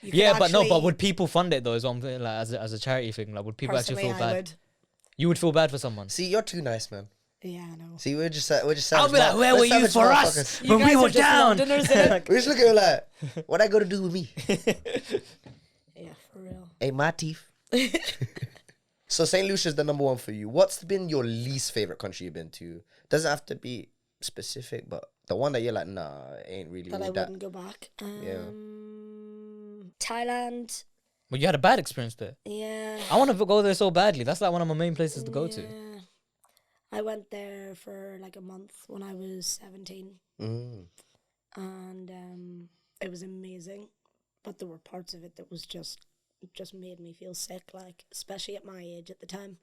You can Yeah, but actually- would people fund it though? Is what I'm thinking, like as a charity thing. Like, would people actually feel Personally, I bad? would. You would feel bad for someone. See, you're too nice, man. Yeah, I know. See, we're just I'll savage be like, mo- where we're were you savage for us motherfuckers. You when we guys were are just down? Londoners, innit? We're just looking like, what I got to do with me? Yeah, for real. Hey, my teeth. So St. Lucia's the number one for you. What's been your least favorite country you've been to? Doesn't have to be specific, but the one that you're like, nah, it ain't really That I all that. wouldn't go back. Yeah. Thailand. Well, you had a bad experience there. Yeah. I want to go there so badly. That's like one of my main places to go to. Yeah. I went there for like a month when I was 17, Mm. and it was amazing. But there were parts of it that was just made me feel sick, like especially at my age at the time.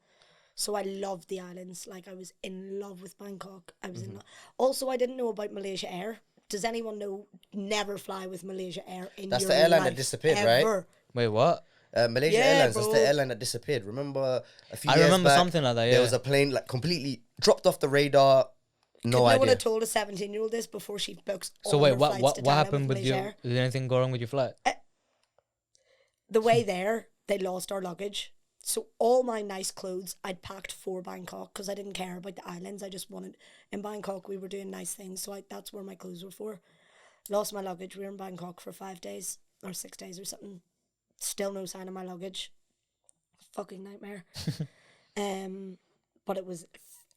So I loved the islands. Like I was in love with Bangkok. I was in love. Also, I didn't know about Malaysia Air. Does anyone know? Never fly with Malaysia Air in That's your the airline that life, disappeared, right? ever. Wait, what? Malaysia Yeah, Airlines, that's bro. the airline that disappeared. Remember a few I years remember back, something like that. there Yeah. was a plane like completely dropped off the radar. No Could no one idea. have told a 17-year-old this before she books So all wait, her what flights what to what Thailand happened with Malaysia your? Air? Did anything go wrong with your flight? The way there, they lost our luggage. So all my nice clothes I'd packed for Bangkok because I didn't care about the islands. I just wanted, in Bangkok we were doing nice things, so that's where my clothes were for. Lost my luggage. We were in Bangkok for 5 days or 6 days or something. Still no sign of my luggage. Fucking nightmare. But it was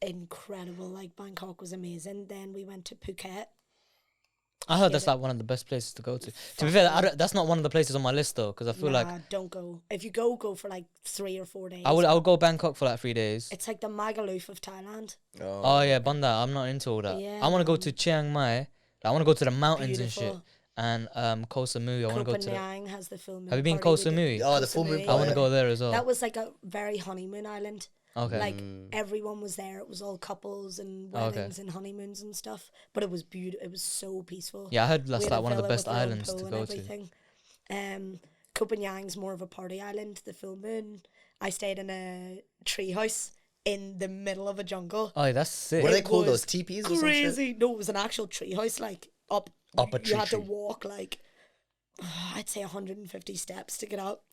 incredible. Like Bangkok was amazing. Then we went to Phuket. I heard Hate that's it. like one of the best places to go to. To be fair, that's not one of the places on my list though, because I feel like Don't go. If you go for like 3 or 4 days. I would go Bangkok for like 3 days. It's like the Magaluf of Thailand. Oh yeah, Banda, I'm not into all that. Yeah, I want to go to Chiang Mai. I want to go to the mountains and Beautiful. shit. and Koh Samui. I want to go to. Copenhagen has the full moon. Have you been party Koh we did. Samui? Oh, Koh the full moon Samui, I want yeah. to go there as well. That was like a very honeymoon island. Okay. Like everyone was there. It was all couples and weddings and honeymoons and stuff. But it was beautiful. It was so peaceful. Yeah, I heard We that's had like a one of the villa best with our own islands to pool and go to. everything. Copenhagen's more of a party island. The full moon. I stayed in a tree house in the middle of a jungle. Oh, that's sick. What do they It call was those teepees or some shit? Crazy. No, it was an actual tree house. Like up A you tree had to tree. walk like I'd say 150 steps to get up.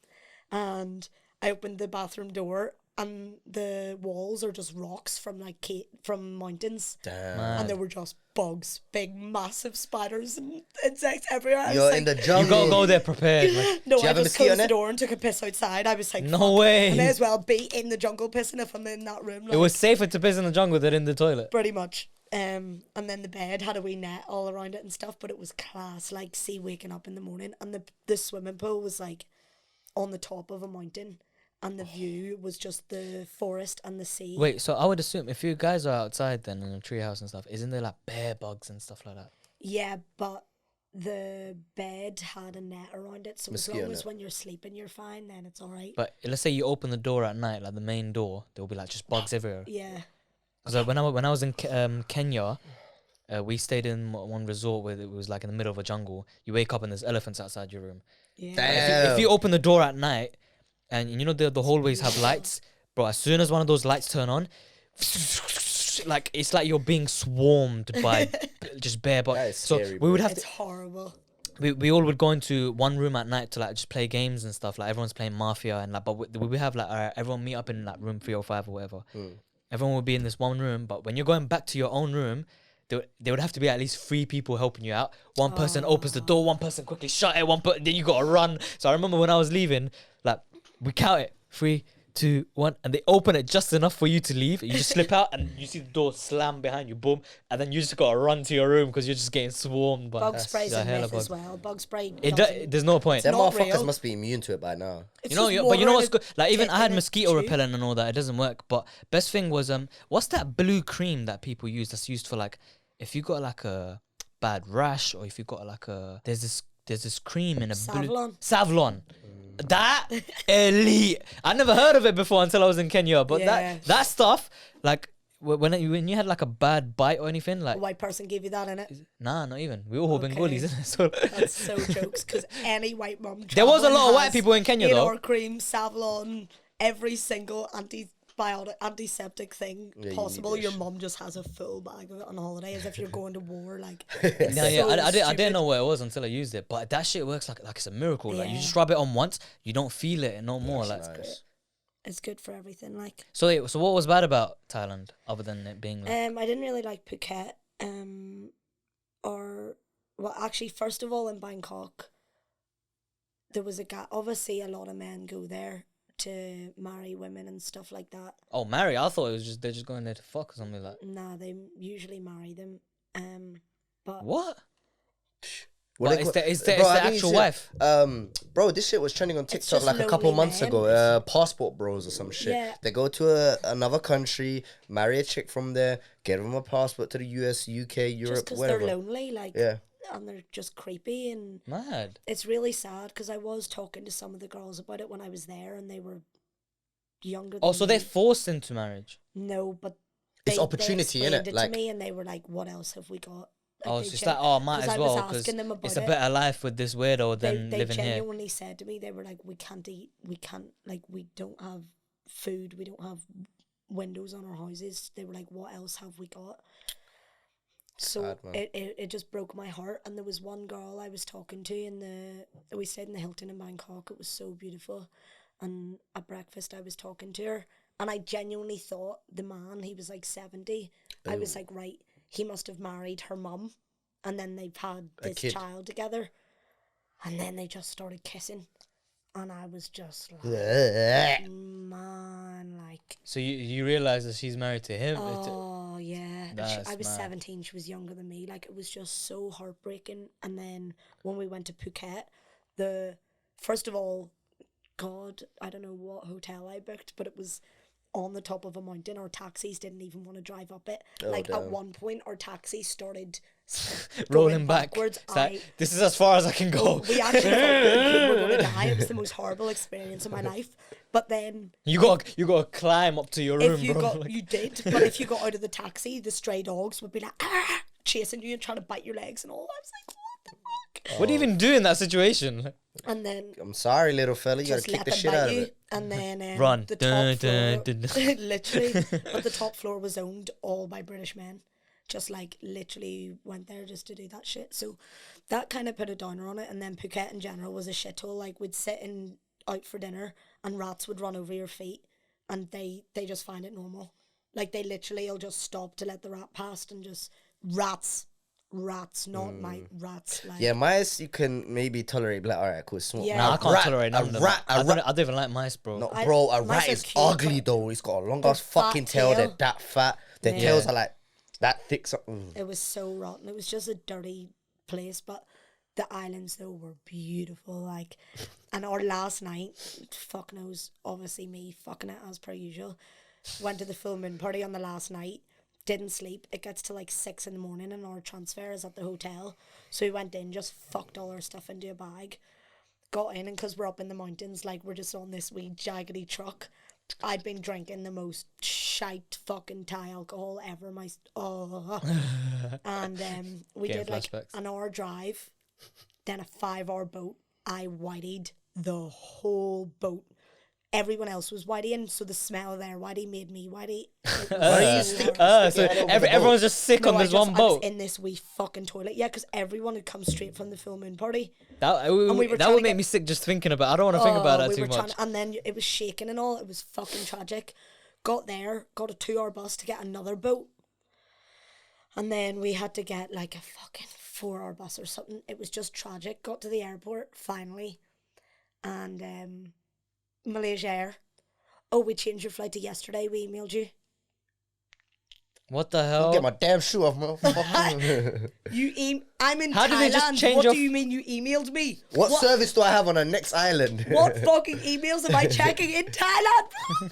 And I opened the bathroom door and the walls are just rocks from like from mountains. Damn. And there were just bugs, big massive spiders and insects everywhere. I was You're like, in the You jungle. gotta go there prepared. Like, no, Do you I have a just mosquito closed the net? door and took a piss outside. I was like, No fuck, way. I may as well be in the jungle pissing if I'm in that room. it was like, safer to piss in the jungle than in the toilet. pretty much. And then the bed had a wee net all around it and stuff, but it was class. Like, see, waking up in the morning, and the swimming pool was like on the top of a mountain, and the view was just the forest and the sea. Wait, so I would assume if you guys are outside then in a treehouse and stuff, isn't there like bear bugs and stuff like that? Yeah, but the bed had a net around it, so Mosquito as long as net. when you're sleeping you're fine, then it's all right. But let's say you open the door at night, like the main door, there will be like just bugs everywhere. Yeah. So when I was in Kenya, we stayed in one resort where it was like in the middle of a jungle. You wake up and there's elephants outside your room. Yeah. Damn. If you open the door at night, and you know the hallways have lights, bro. As soon as one of those lights turn on, like it's like you're being swarmed by just bear bugs. That is So scary, we would have It's to. horrible. We all would go into one room at night to like just play games and stuff. Like everyone's playing Mafia and like, but we would have like everyone meet up in like room 305 or whatever. Everyone would be in this one room, but when you're going back to your own room, there would have to be at least 3 people helping you out. One person opens the door, one person quickly shut it, then you gotta run. So I remember when I was leaving, like we count it 3, 2, 1, and they open it just enough for you to leave. You just slip out and you see the door slam behind you, boom, and then you just gotta run to your room because you're just getting swarmed by Bug spray's a hella myth as bugs. well. Bug spray. There's no point. Them not motherfuckers real. must be immune to it by now. It's You know, just but you know water what's in good? Like even I had in a mosquito tube. repellent and all that. It doesn't work. But best thing was what's that blue cream that people use? That's used for like if you got like a bad rash or if you got like a there's this cream in a blue Savlon. Savlon. That elite. I never heard of it before until I was in Kenya. But Yeah. that stuff like when you had like a bad bite or anything like A white person gave you that in it. nah, not even. We all Okay. Bengalis, isn't it? So That's so jokes because any white mum. there was a travelling lot of white has people in Kenya though. Indoor cream, Savlon, every single antiseptic thing Yeah, you need possible. this Your shit. mum just has a full bag of it on holiday as if you're going to war. Like, No, yeah, so I didn't stupid. know what it was until I used it. But that shit works like it's a miracle. Like you Yeah. just rub it on once, you don't feel it no more. That's Like nice. It's good for everything. Like, so. So what was bad about Thailand other than it being like? I didn't really like Phuket. Or well, actually, first of all, in Bangkok, there was a guy. Obviously, a lot of men go there to marry women and stuff like that. Oh, marry? I thought it was just they're just going there to fuck or something like. Nah, they usually marry them. But What? What But they it's call- the it's Bro, the I think actual you wife. Bro, this shit was trending on It's TikTok just like a couple lonely months men. ago. Passport bros or some shit. Yeah. They go to another country, marry a chick from there, get them a passport to the US, UK, just Europe, because they're whatever. lonely, like, Yeah. and they're just creepy, and Mad. it's really sad because I was talking to some of the girls about it when I was there, and they were younger. Oh, than so they're me. forced into marriage. No, but It's they opportunity, innit? explained it Like- to me, and they were like, "What else have we got?" Oh, they it's just gen- like oh, might 'cause as I was well because asking them about it's a it. better life with this weirdo than They living here. genuinely said to me, they were like, "We can't eat. We can't like. We don't have food. We don't have windows on our houses." They were like, "What else have we got?" So Sad, man. it just broke my heart. And there was one girl I was talking to we stayed in the Hilton in Bangkok. It was so beautiful. And at breakfast I was talking to her, and I genuinely thought the man, he was like 70. I was like, right, he must have married her mum, and then they've had A this kid. child together, and then they just started kissing, and I was just like, Ugh. man, like, So you realize that she's married to him. oh yeah. And That's I was mad. 17. She was younger than me. Like, it was just so heartbreaking. And then when we went to Phuket, first of all, God, I don't know what hotel I booked, but it was on the top of a mountain. Our taxis didn't even want to drive up it. Oh, like, at damn. one point, our taxi started Rolling going back. backwards. It's like, this is as far as I can go. We actually thought we were going to die. It was the most horrible experience of my life. But then You got to climb up to your room, if you bro. got, Like, you did. But if you got out of the taxi, the stray dogs would be like chasing you and trying to bite your legs and all. I was like, what the fuck? what do you even do in that situation? And then I'm sorry, little fella. You gotta just kick let the them shit bite out of you. it. And then Run. the Dun, top floor, dun, dun. literally, but the top floor was owned all by British men. Just like literally went there just to do that shit. So that kind of put a downer on it. And then Phuket in general was a shithole. Like we'd sit out for dinner and rats would run over your feet, and they just find it normal. Like they literally will just stop to let the rat past and just rats, not my rats. Like Yeah, mice you can maybe tolerate. Be like, all right, cool, small. Yeah. Nah, I A can't rat- tolerate none a of them. rat. I don't even like mice, bro. No, I- bro, a mice rat are is cute, ugly but though. He's got a long their ass fucking fat tail. They're tail. that fat. Their Yeah. tails are like that thick. it was so rotten. It was just a dirty place, but the islands though were beautiful. Like, and our last night, fuck knows, obviously me fucking it as per usual. Went to the full moon party on the last night. Didn't sleep. It gets to like 6 a.m. and our transfer is at the hotel. So we went in, just fucked all our stuff into a bag. Got in, and because we're up in the mountains, like we're just on this wee jaggedy truck. I'd been drinking the most shite fucking Thai alcohol ever. And we Getting did like flashbacks. an hour drive, then a 5-hour boat. I whiteyed the whole boat. Everyone else was whiteying, so the smell of their whitey made me whitey. So everyone's just sick on this one I was boat. in this wee fucking toilet. Yeah, because everyone had come straight from the full moon party. That we were that trying would to make get- me sick just thinking about. I don't want to think about that too much. And then it was shaking and all. It was fucking tragic. Got there, got a 2-hour bus to get another boat. And then we had to get like a fucking 4-hour bus or something. It was just tragic. Got to the airport finally. And Malaysia Air. Oh, we changed your flight to yesterday. We emailed you. What the hell? Get my damn shoe off, man. I'm in How Thailand. did they just change what your do you mean you emailed me? What service do I have on the next island? What fucking emails am I checking in Thailand?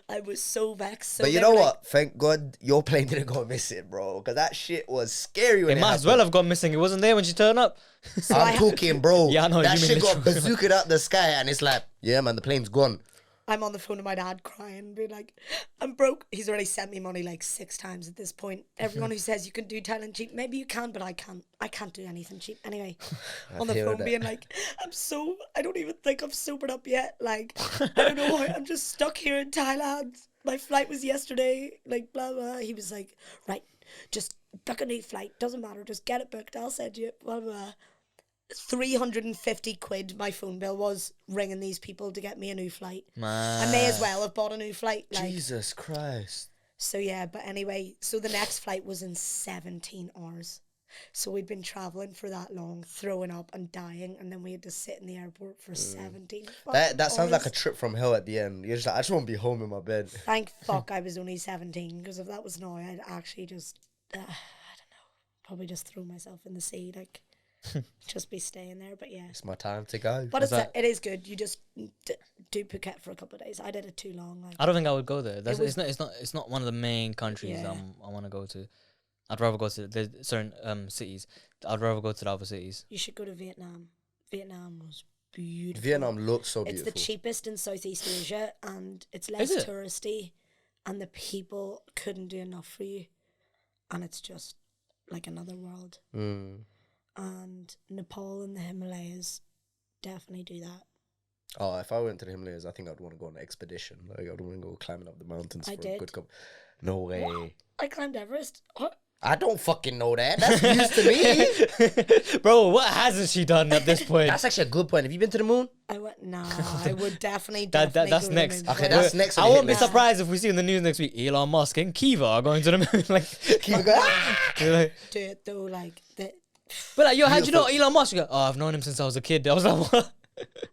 I was so vexed. So But you they know were like, what? Thank God your plane didn't go missing, bro. Because that shit was scary when It it might as well happened. have gone missing. It wasn't there when she turned up. I'm talking, bro. Yeah, I know, That you mean shit got literally. bazookaed out the sky, and it's like, yeah, man, the plane's gone. I'm on the phone to my dad crying, being like, I'm broke. He's already sent me money like 6 times at this point. Everyone who says you can do Thailand cheap, maybe you can, but I can't. I can't do anything cheap. Anyway, on the hear phone that. being like, I don't even think I've sobered up yet. Like, I don't know why. I'm just stuck here in Thailand. My flight was yesterday. Like, blah, blah. He was like, right, just book a new flight. Doesn't matter. Just get it booked. I'll send you it. Blah, blah. 350 quid my phone bill was ringing these people to get me a new flight. I may as well have bought a new flight. Like, Jesus Christ. so yeah, but anyway, so the next flight was in 17 hours. So we'd been travelling for that long, throwing up and dying, and then we had to sit in the airport for 17 That sounds like a hours. trip from hell at the end. You're just like, I just want to be home in my bed. Thank fuck I was only 17, because if that was now, I'd actually just, I don't know, probably just throw myself in the sea, like, just be staying there, but yeah. It's my time to go. But that- it is good. You just do Phuket for a couple of days. I did it too long. Like, I don't think I would go there. was- It's not one of the main countries Yeah. I want to go to. I'd rather go to there's certain cities. I'd rather go to the other cities. you should go to Vietnam. Vietnam was beautiful. Vietnam looks so It's beautiful. the cheapest in Southeast Asia, and it's less Is it? touristy, and the people couldn't do enough for you, and it's just like another world. Mm. And Nepal and the Himalayas definitely do that. Oh, if I went to the Himalayas, I think I'd want to go on an expedition. Like, I'd want to go climbing up the mountains I for a did. good couple. No way. I climbed Everest. I don't fucking know that. That's news to me. Bro, what hasn't she done at this point? That's actually a good point. Have you been to the moon? I went. Nah, I would definitely. That's go to the next. moon. Okay, Like, that's next. I on the won't be hit list. surprised if we see in the news next week Elon Musk and Kiva are going to the moon. Like, Keep it going. Ah! you're like, do it though. Like that. but like, yo, how'd you know Elon Musk? You go, oh, I've known him since I was a kid. I was like, what?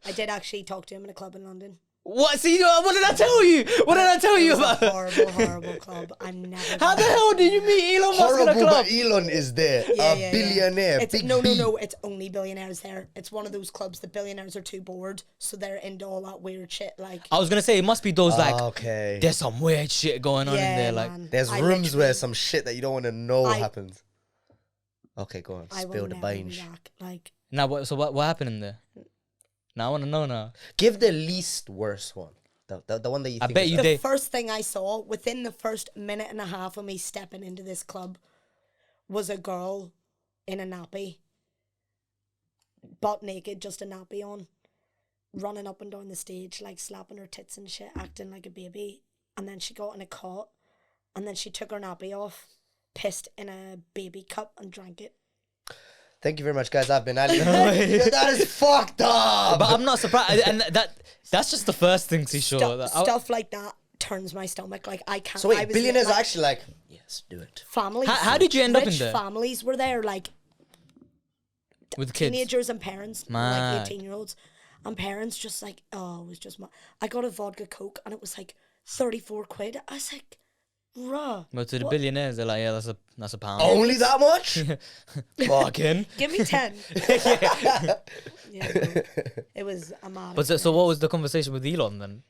I did actually talk to him in a club in London. What? See, what did I tell you? What did I tell you It was about? a horrible, horrible club. I'm never. How the gonna- hell did you meet Elon Musk in a Horrible, club? but Elon is there. Yeah, a yeah, billionaire. yeah. It's, Big no, B. no, no. It's only billionaires there. It's one of those clubs that billionaires are too bored, so they're into all that weird shit. Like, I was gonna say it must be those like Okay. there's some weird shit going on in there. Like, man. There's I rooms where literally- some shit that you don't want to know I- happens. Okay, go on. I will Spill the never be beans. back. Like, Now, what happened in there? Now I want to know now. Give the least worst one. The one that you I think bet is you the they- first thing I saw within the first minute and a half of me stepping into this club was a girl in a nappy, butt naked, just a nappy on, running up and down the stage, like slapping her tits and shit, acting like a baby. And then she got in a cot, and then she took her nappy off, pissed in a baby cup, and drank it. Thank you very much, guys. I've been Ali. That is fucked up. But I'm not surprised, and that's just the first thing to show. Stuff like that turns my stomach. Like, I can't. So wait, I was billionaires like, are actually like, yes, do it. families. How did you end up in rich there? families were there, like with kids. teenagers and parents, Mad. like 18-year-olds, and parents just like, oh, it was just. I got a vodka coke, and it was like 34 quid. I was like, bruh. But to the what? billionaires, they're like, yeah, that's a pound. Only that much? Fucking. Give me 10. Yeah, no, it was a mad. But so what was the conversation with Elon then?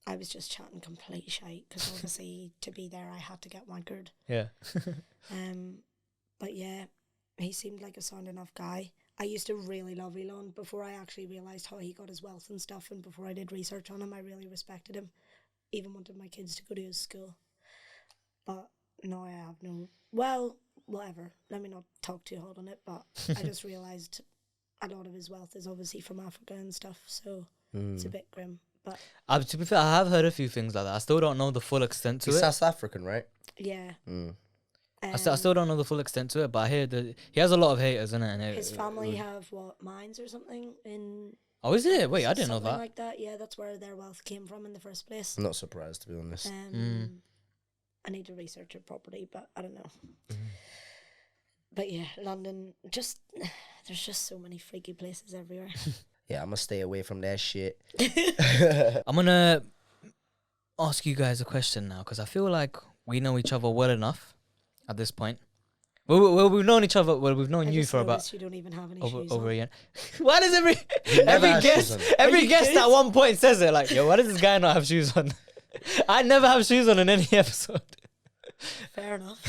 I was just chatting complete shite because obviously to be there I had to get wankered. Yeah. But yeah, he seemed like a sound enough guy. I used to really love Elon before I actually realised how he got his wealth and stuff, and before I did research on him, I really respected him. Even wanted my kids to go to his school. But no, I have no. Well, whatever. Let me not talk too hard on it, but I just realised a lot of his wealth is obviously from Africa and stuff, so it's a bit grim. But To be fair, I have heard a few things like that. I still don't know the full extent to He's it. South African, right? yeah. I still don't know the full extent to it, but I hear that he has a lot of haters, innit? And His family have what, mines or something in. Oh, is it? Wait, I didn't know something that. like that. Yeah, that's where their wealth came from in the first place. I'm not surprised, to be honest. I need to research it properly, but I don't know. But yeah, London, just there's just so many freaky places everywhere. Yeah, I'm gonna stay away from that shit. I'm gonna ask you guys a question now because I feel like we know each other well enough at this point. Well, we've known each other. Well, we've known I you just for about noticed you don't even have any shoes over on. a year. Why does never every has guest shoes on. every you guest kidding? at one point says it like, yo, why does this guy not have shoes on? I never have shoes on in any episode. Fair enough.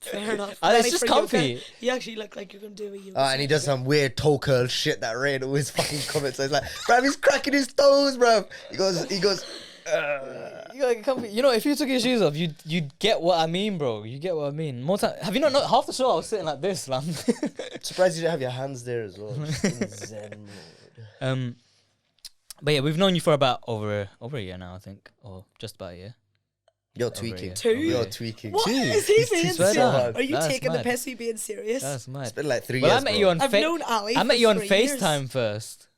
Fair enough. It's Ready just for yoga? comfy. You actually look like you're gonna do a yoga. And he does some weird toe curl shit that Reyen always fucking comments. So he's like, bruv, he's cracking his toes, bruv. He goes, You gotta get comfy. You know, if you took your shoes off, you'd get what I mean, bro. You get what I mean. More time. Have you not? Half the show I was sitting like this, man. surprised you didn't have your hands there as well. Just in zen mode. But yeah, we've known you for about over a year now, I think, or just about a year. You're Over a tweaking. year. Two? You're tweaking. What Two. is he being swear serious? down. Are you That's taking the mad. piss? Are you being serious? That's mad. It's been like 3 Well, years. I met bro. you on I've known Ali. I met for you on 3 years. FaceTime first.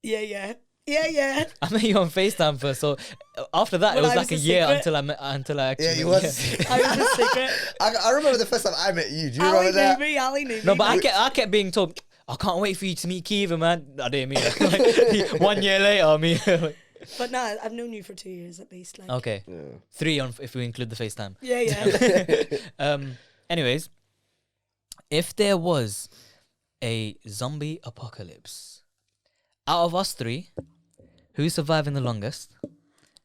Yeah. I met you on FaceTime first. So after that, When it was I like was a a year secret. until I actually. Yeah, he met was. you. I was a secret. I remember the first time I met you. Do you Ali remember that? knew me. Ali knew me. No, but I kept being told, I can't wait for you to meet Ceeva, man. I didn't mean it. Like, 1 year later, me. But no, I've known you for 2 years at least. Like. Okay, Yeah. 3 on if we include the FaceTime. Yeah. Anyways, if there was a zombie apocalypse, out of us 3, who's surviving the longest,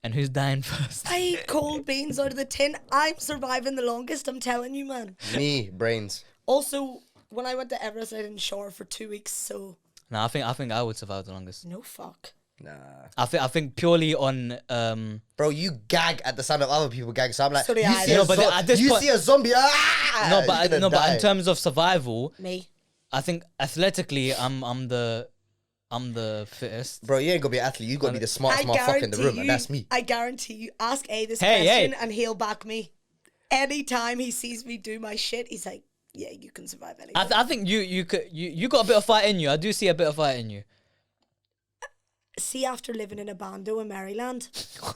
and who's dying first? I eat cold beans out of the tin. I'm surviving the longest. I'm telling you, man. Me, brains. Also, when I went to Everest, I didn't shower for 2 weeks. So No, I think I would survive the longest. no fuck. Nah. I think purely on Bro, you gag at the sound of other people gagging. So I'm like, So do you I. see, No, a, but zo- at this you point- see a zombie. Ah! no, You're but gonna but die. in terms of survival, Me. I think athletically, I'm the fittest. Bro, you ain't gonna be an athlete. You gotta be the smartest I motherfucker in the guarantee room, you. and that's me. I guarantee you. Ask A this Hey, question, hey. and he'll back me. Anytime he sees me do my shit, he's like, "Yeah, you can survive anything." I think you got a bit of fight in you. I do see a bit of fight in you. See, after living in a bando in Maryland, Oh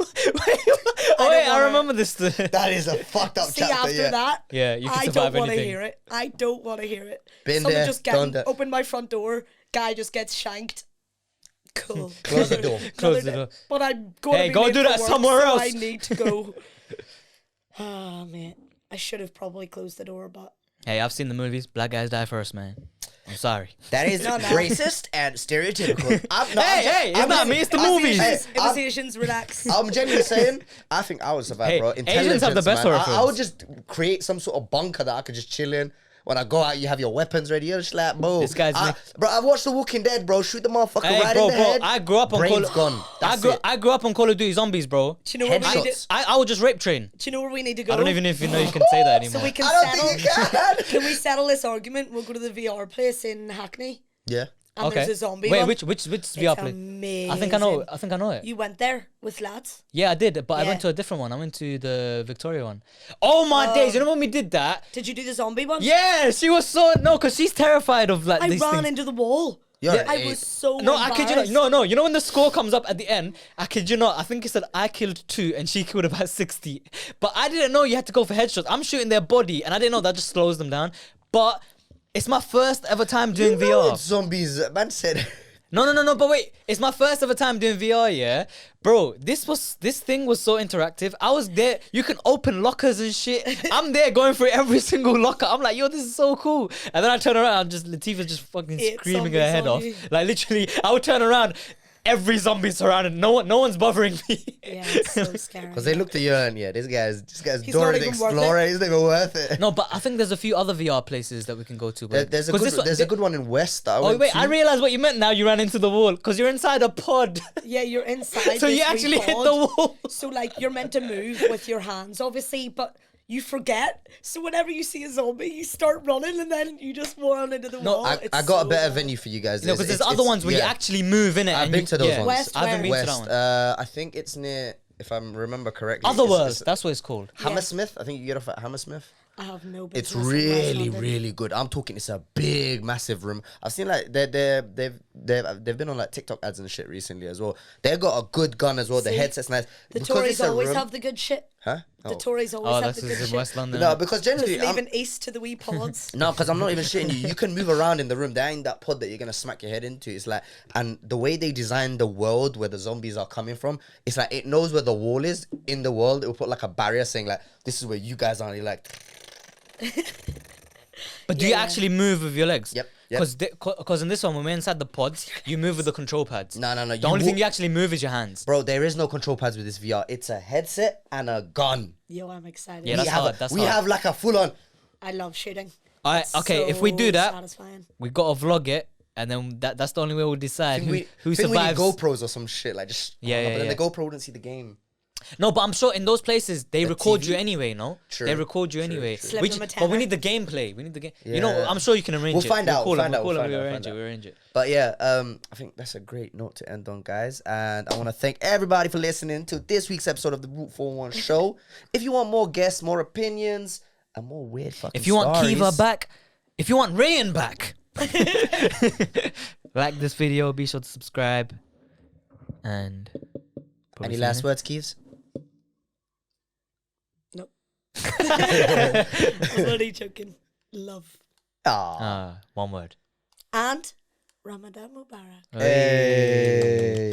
wait, I wanna- remember this. That is a fucked up see chapter. after Yeah. that, Yeah, you can I survive don't want to anything. hear it. I don't want to hear it. Been Someone there, just done that. open my front door. Guy just gets shanked. Cool. Close the door. Close the door. But I'm going Hey, to be go late do for that work, somewhere so else. I need to go. Ah, man. I should have probably closed the door, but Hey, I've seen the movies. Black guys die first, man. I'm sorry. That is No. racist and stereotypical. Hey, it's not me, it's the movies. Imitations, relax. I'm genuinely saying, I think I would survive, Hey, bro. Asians have the Intelligence, best man. horror I would films. just create some sort of bunker that I could just chill in. When I go out, you have your weapons ready. You're just like, bro. This guy's bro, I've watched The Walking Dead, bro. Shoot the motherfucker Hey, right bro, in the head. I grew up on Brain's gone. That's it. I grew up on Call of Duty Zombies, bro. Do you know where we need Headshots. to, I would just rape train. do you know where we need to go? I don't even know if you know you can say that anymore. So we can I don't settle. think you can. Can we settle this argument? We'll go to the VR place in Hackney. Yeah. And Okay. there's a zombie Wait, one. which VR play? Amazing. I think I know. I think I know it. You went there with lads. Yeah, I did, but I Yeah. went to a different one. I went to the Victoria one. Oh my days! You know when we did that? Did you do the zombie one? Yeah, she was so because she's terrified of like I these ran things. into the wall. You're an I ape. was so No, I kid you not. embarrassed. No. You know when the score comes up at the end, I kid you not. I think it said I killed 2 and she killed about 60. But I didn't know you had to go for headshots. I'm shooting their body, and I didn't know that just slows them down. But it's my first ever time doing You know VR. it's zombies. Man said. No. But wait, it's my first ever time doing VR. Yeah, bro. This thing was so interactive. I was there. You can open lockers and shit. I'm there going through every single locker. I'm like, yo, this is so cool. And then I turn around, Latifah's just fucking It's screaming zombie, her head off. zombie. Like literally, I would turn around. Every zombie surrounded. No one's bothering me. Yeah, it's so scary. Because they looked at you and this guy's He's Dora not the even worth Explorer. it. He's not even worth it. No, but I think there's a few other VR places that we can go to. But There's a 'cause good, this one- there's a good one in West. That I Oh went wait, to. I realized what you meant. Now you ran into the wall because you're inside a pod. Yeah, you're inside. So this you actually wee hit pod. the wall. So like you're meant to move with your hands, obviously, but you forget. So whenever you see a zombie, you start running and then you just run into the wall. I It's got so a better bad. venue for you guys. No, because there's It's- other ones where you yeah. actually move in it. I've and been you, to those yeah. ones. West, I haven't been to West. that one. I think it's near, if I remember correctly. Otherworld. it's That's what it's called. Hammersmith. I think you get off at Hammersmith. I have no business. It's in West really, London. really good. I'm talking. It's a big, massive room. I've seen like they've been on like TikTok ads and shit recently as well. They got a good gun as well. The See, headset's nice. The Because Tories it's a always room- have the good shit. Huh? The Oh. Tories always Oh, have that's the in good shit. West London. No, because generally, Just leaving east to the wee pods. no, because I'm not even shitting you. You can move around in the room. There ain't that pod that you're gonna smack your head into. It's like, and the way they design the world where the zombies are coming from, it's like it knows where the wall is in the world. It will put like a barrier saying like, this is where you guys are. And you're like, But do you Yeah. actually move with your legs? Yep. Because in this one, when we're inside the pods, you move with the control pads. no. The only thing you actually move is your hands. Bro, there is no control pads with this VR. It's a headset and a gun. Yo, I'm excited. Yeah, that's hard. That's we hard. have like a full on. I love shooting. Alright, It's okay, if we do so that, satisfying. we gotta vlog it, and then that's the only way we'll decide who We survives. need GoPros or some shit like just. Yeah, but yeah, then yeah. the GoPro wouldn't see the game. No, but I'm sure in those places they The record TV? you anyway. No, True, they record you true, anyway. true. Slip Which, them a but we tenner. need the gameplay. We need the game. You know, Yeah. I'm sure you can arrange We'll it. find out, Call we'll them, find out, We'll we'll call them, find we out, arrange it. find We out. arrange it. But yeah, I think that's a great note to end on, guys. And I want to thank everybody for listening to this week's episode of the Route 41 show. If you want more guests, more opinions, and more weird fucking If you want stories, Ceeva back, if you want Reyen back, like this video, be sure to subscribe. And Any last words, Keeves? Nope. I'm only joking. Love. Ah. one word. And Ramadan Mubarak. Hey.